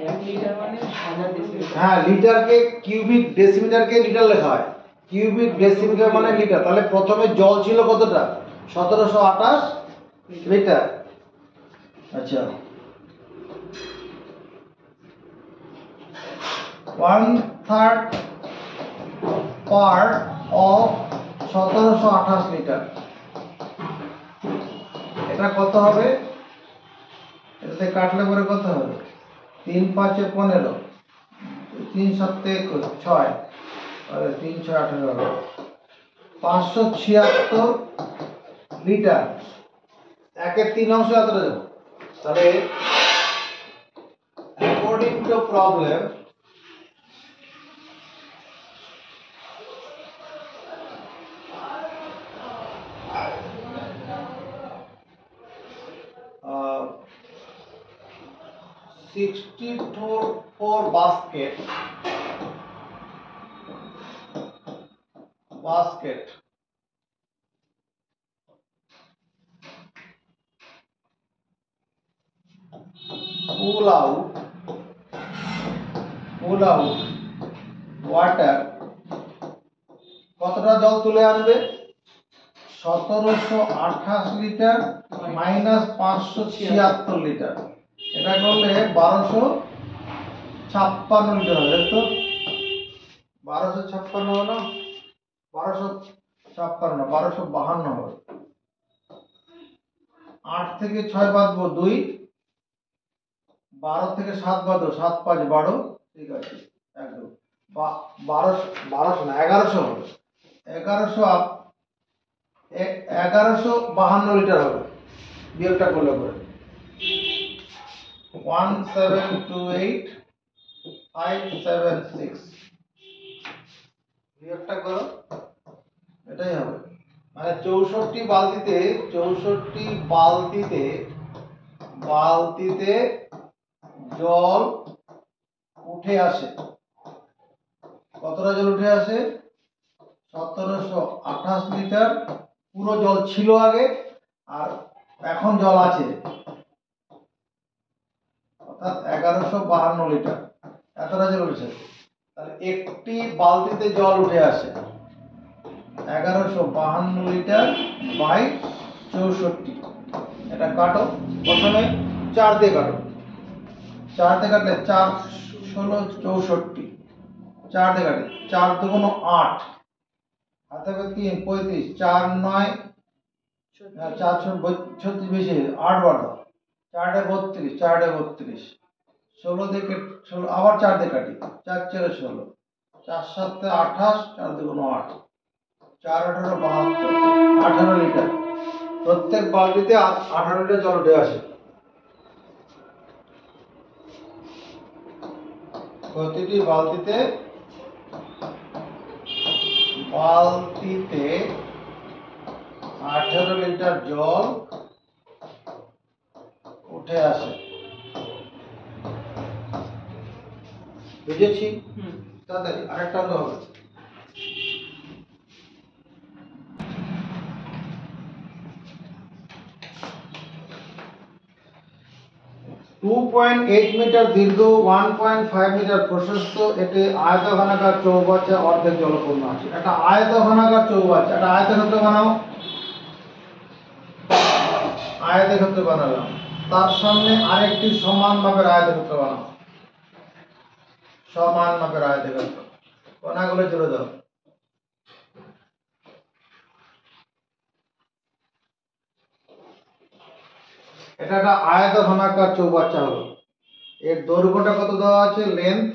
1 লিটার মানে 1000 ডেসিমিটার। হ্যাঁ, লিটারকে কিউবিক ডেসিমিটারকে লিটার লেখা হয়, কিউবিক ডেসিমিটার মানে লিটার। তাহলে প্রথমে জল ছিল কতটা? 1728 লিটার। আচ্ছা, 1/3 পার্ট অফ 1728 লিটার। এটা কত হবে? এটাতে কাটলে পরে কত হবে? 3 5 15, 3 7 21, 6 আর 3 6 18 হবে 576 লিটার। একের 3 অংশ এতটা যাবে। তাহলে according to problem uh, 64 basket pull out water। কতটা জল তুলে আনবে? 1728 লিটার মাইনাস 576 লিটার। এটা করলে 1256 লিটার হবে। তো 1256 হবে না? 1256 1252 হবে। 8 থেকে 6 বাদ 2, 12 থেকে 7 বাদ 7 5 12। ঠিক আছে, একদম 1200 না 1100 হবে। 1152 লিটার হবে বিয়োগটা করলে পরে 1728576 বিয়োগটা করো, এটাই হবে। মানে 64 বালতিতে জল উঠে আসে। কতটা জল উঠে আসে? 1728 লিটার পুরো জল ছিল আগে, আর এখন জল আছে, অর্থাৎ 1152 লিটার। এতটা জল উঠেছে। তাহলে একটি বালতিতে জল উঠে আসে 1152 লিটার বাই 64। এটা কাটো, প্রথমে 4 দিয়ে কাটো। 4 দিয়ে কাটলে 4 16 64, 4 দিয়ে কাটি 4 দুগুণ 8, হাতে 3 35, 4 9 4 36 বেশি 8 বার দাও, 4 32, 4 32, 16 দিয়ে 16 আবার 4 দিয়ে কাটি, 4 4 16, 4 7 28, 4 দুগুণ 8, 4 18 72 18 লিটার। প্রত্যেক বালতিতে 18 লিটার জল উঠে আসে। প্রতিটি বালতিতে 18 লিটার জল উঠে আসে। বুঝেছি? তাড়াতাড়ি আরেকটা হবে। 2.8 মিটার দীর্ঘ, 1.5 মিটার প্রশস্ত, এটি আয়তঘনাকার চৌবাচ্চা অর্ধেক জলপূর্ণ আছে। একটা আয়তঘনাকার চৌবাচ্চা, একটা আয়তক্ষেত্র বানাও। আয়তক্ষেত্র বানালাম, তার সামনে আরেকটি সমান মাপের আয়তক্ষেত্র বানাও। সমান মাপের আয়তক্ষেত্র, কোণাগুলো জুড়ে দাও। এটা একটা আয়তঘনাকার চৌবাচ্চা হলো। এর দৈর্ঘ্যটা কত দেওয়া আছে? লেন্থ,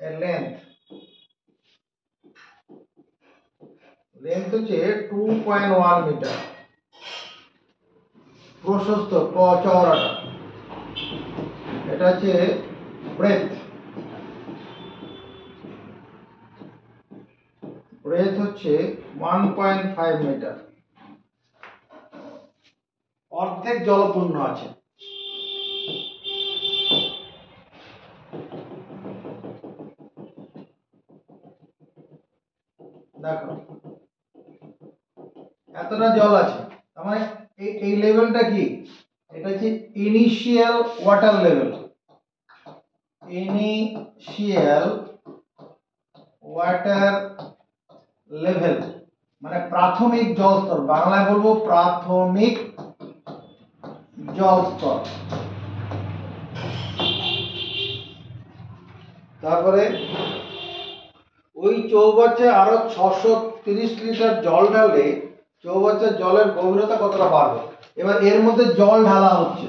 এর লেন্থ হচ্ছে 2.1 মিটার। প্রশস্ত চওড়াটা, এটা হচ্ছে ব্রেথ। ব্রেথ হচ্ছে 1.5 মিটার। অর্ধেক জলপূর্ণ আছে। দেখো এতটা জল আছে, তার মানে এই লেভেলটা কি? এটা হচ্ছে initial water level. Initial water level মানে প্রাথমিক জল স্তর, বাংলায় বলবো প্রাথমিক জল স্তর। তারপরে ওই চৌবাচ্চায় আরো 630 লিটার জল ঢাললে চৌবাচ্চার জলের গভীরতা কতটা বাড়বে? এবার এর মধ্যে জল ঢালা হচ্ছে।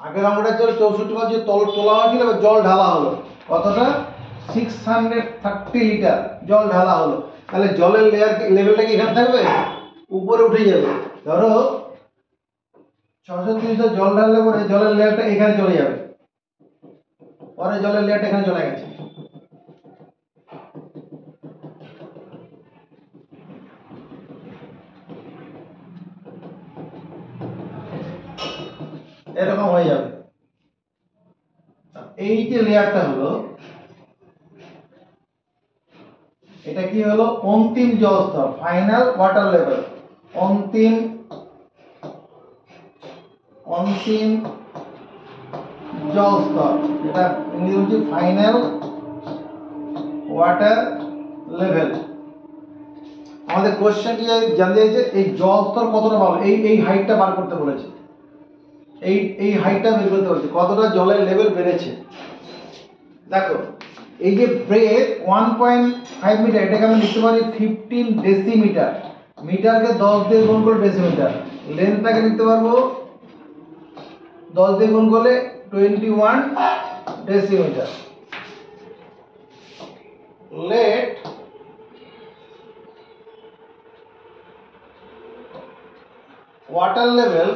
আগের আমরা জল 64 বছর তল তোলা হয়েছিল, এবার জল ঢালা হলো কতটা? 630 লিটার জল ঢালা হলো। তাহলে জলের লেভেলটা কি এখানে থাকবে? উপরে উঠে যাবে। ধরো 630 জল ঢাললে পরে জলের লেয়ারটা এখানে চলে যাবে, পরে জলের লেয়ারটা এখানে চলে গেছে। এরকম হয়ে যাবে। এই যে লেয়ারটা হলো, এটা কি হলো? অন্তিম জল স্তর, ফাইনাল ওয়াটার লেভেল। অন্তিম জল স্তর, এটা ইংরেজি হচ্ছে ফাইনাল ওয়াটার লেভেল। আমাদের কোশ্চেনটি জানতে চাইছে এই জল স্তর কতটা বাড়লো, এই হাইটটা বার করতে বলেছে। এই হাইটটা বের করতে বলেছে, কতটা জলের লেভেল বেড়েছে। দেখো এই যে ব্রেথ 1.5 মিটার, এটাকে আমি লিখতে পারি 15 ডেসিমিটার। মিটারকে 10 দিয়ে গুণ করে ডেসিমিটার। লেন্থটাকে লিখতে পারবো 10 দিয়ে গুণ করলে 21 decimetre. Let water level,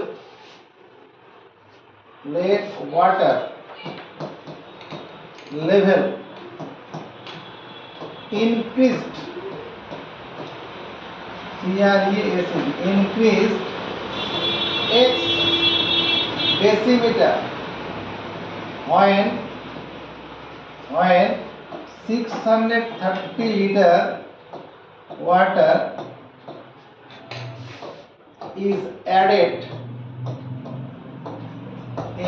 let water level increased, increased x decimeter when 630 liter water is added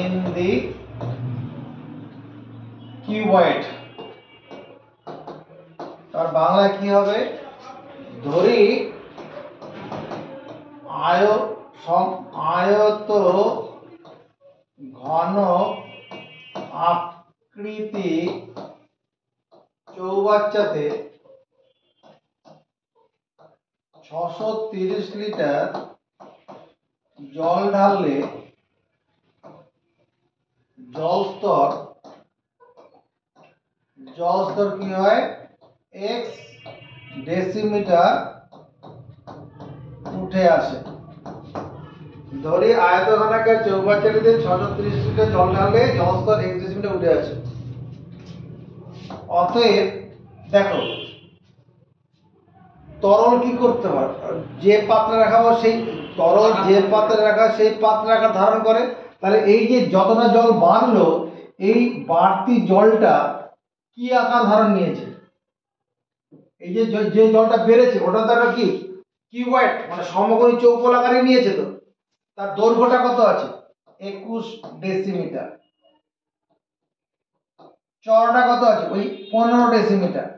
in the cuboid। তার বাংলা কি হবে? ধরি আয়ত ঘন আকৃতি চৌবাচ্চাতে 630 লিটার জল ঢাললে জল স্তর কি হয়? x ডেসিমিটার উঠে আসে। ধরি আয়তঘনাকার চৌবাচ্চাটিতে 630 লিটার জল ঢাললে জলস্তর 1 ডেসিমিটার উঠে আসে। অতএব দেখো তরল কি করতে হয়, যে পাত্রে রাখাবো সেই তরল যে পাত্রে রাখা সেই পাত্রে রাখা ধারণ করে। তাহলে এই যে যতটা জল বাড়লো, এই বাড়তি জলটা কি আকার ধারণ নিয়েছে, এই যে যে জলটা বেড়েছে ওটা দ্বারা কি কিউবয়েড মানে সমকোণী চৌকোণ আকারে নিয়েছে। তো তার দৈর্ঘ্যটা কত আছে 21 ডেসিমিটার, চওড়াটা কত আছে ওই 15 ডেসিমিটার,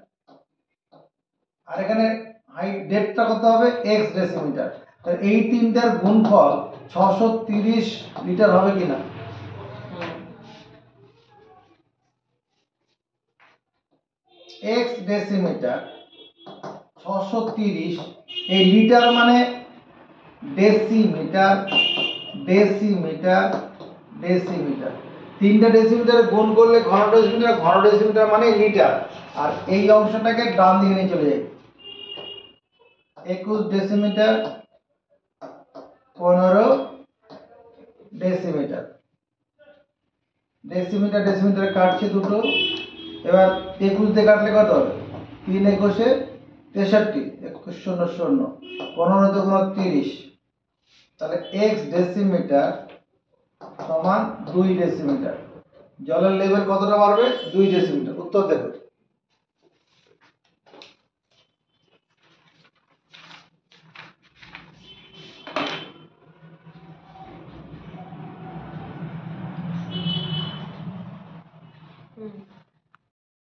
আর এখানে হাইট ডেপথটা কত হবে x ডেসিমিটার। তাহলে এই তিনটার গুণফল 630 লিটার হবে কিনা? x ডেসিমিটার 630, এই লিটার মানে ডেসিমিটার ডেসিমিটার ডেসিমিটার, তিনটা ডেসিমিটার গুণ করলে ঘন ডেসিমিটার, ঘন ডেসিমিটার মানে লিটার। আর এই অংশটাকে ডান দিকে নিয়ে চলে যায়, 21 ডেসিমিটার 15 ডেসিমিটার। ডেসিমিটার ডেসিমিটার কাটছে দুটো, এবার 21 দিয়ে কাটলে কত হবে 3 একুশে 63, 21 শূন্য শূন্য, 15 দুগুণ 30, তাহলে x ডেসিমিটার সমান 2 ডেসিমিটার। জলের লেভেল কতটা বাড়বে 2 ডেসিমিটার। উত্তর দেখো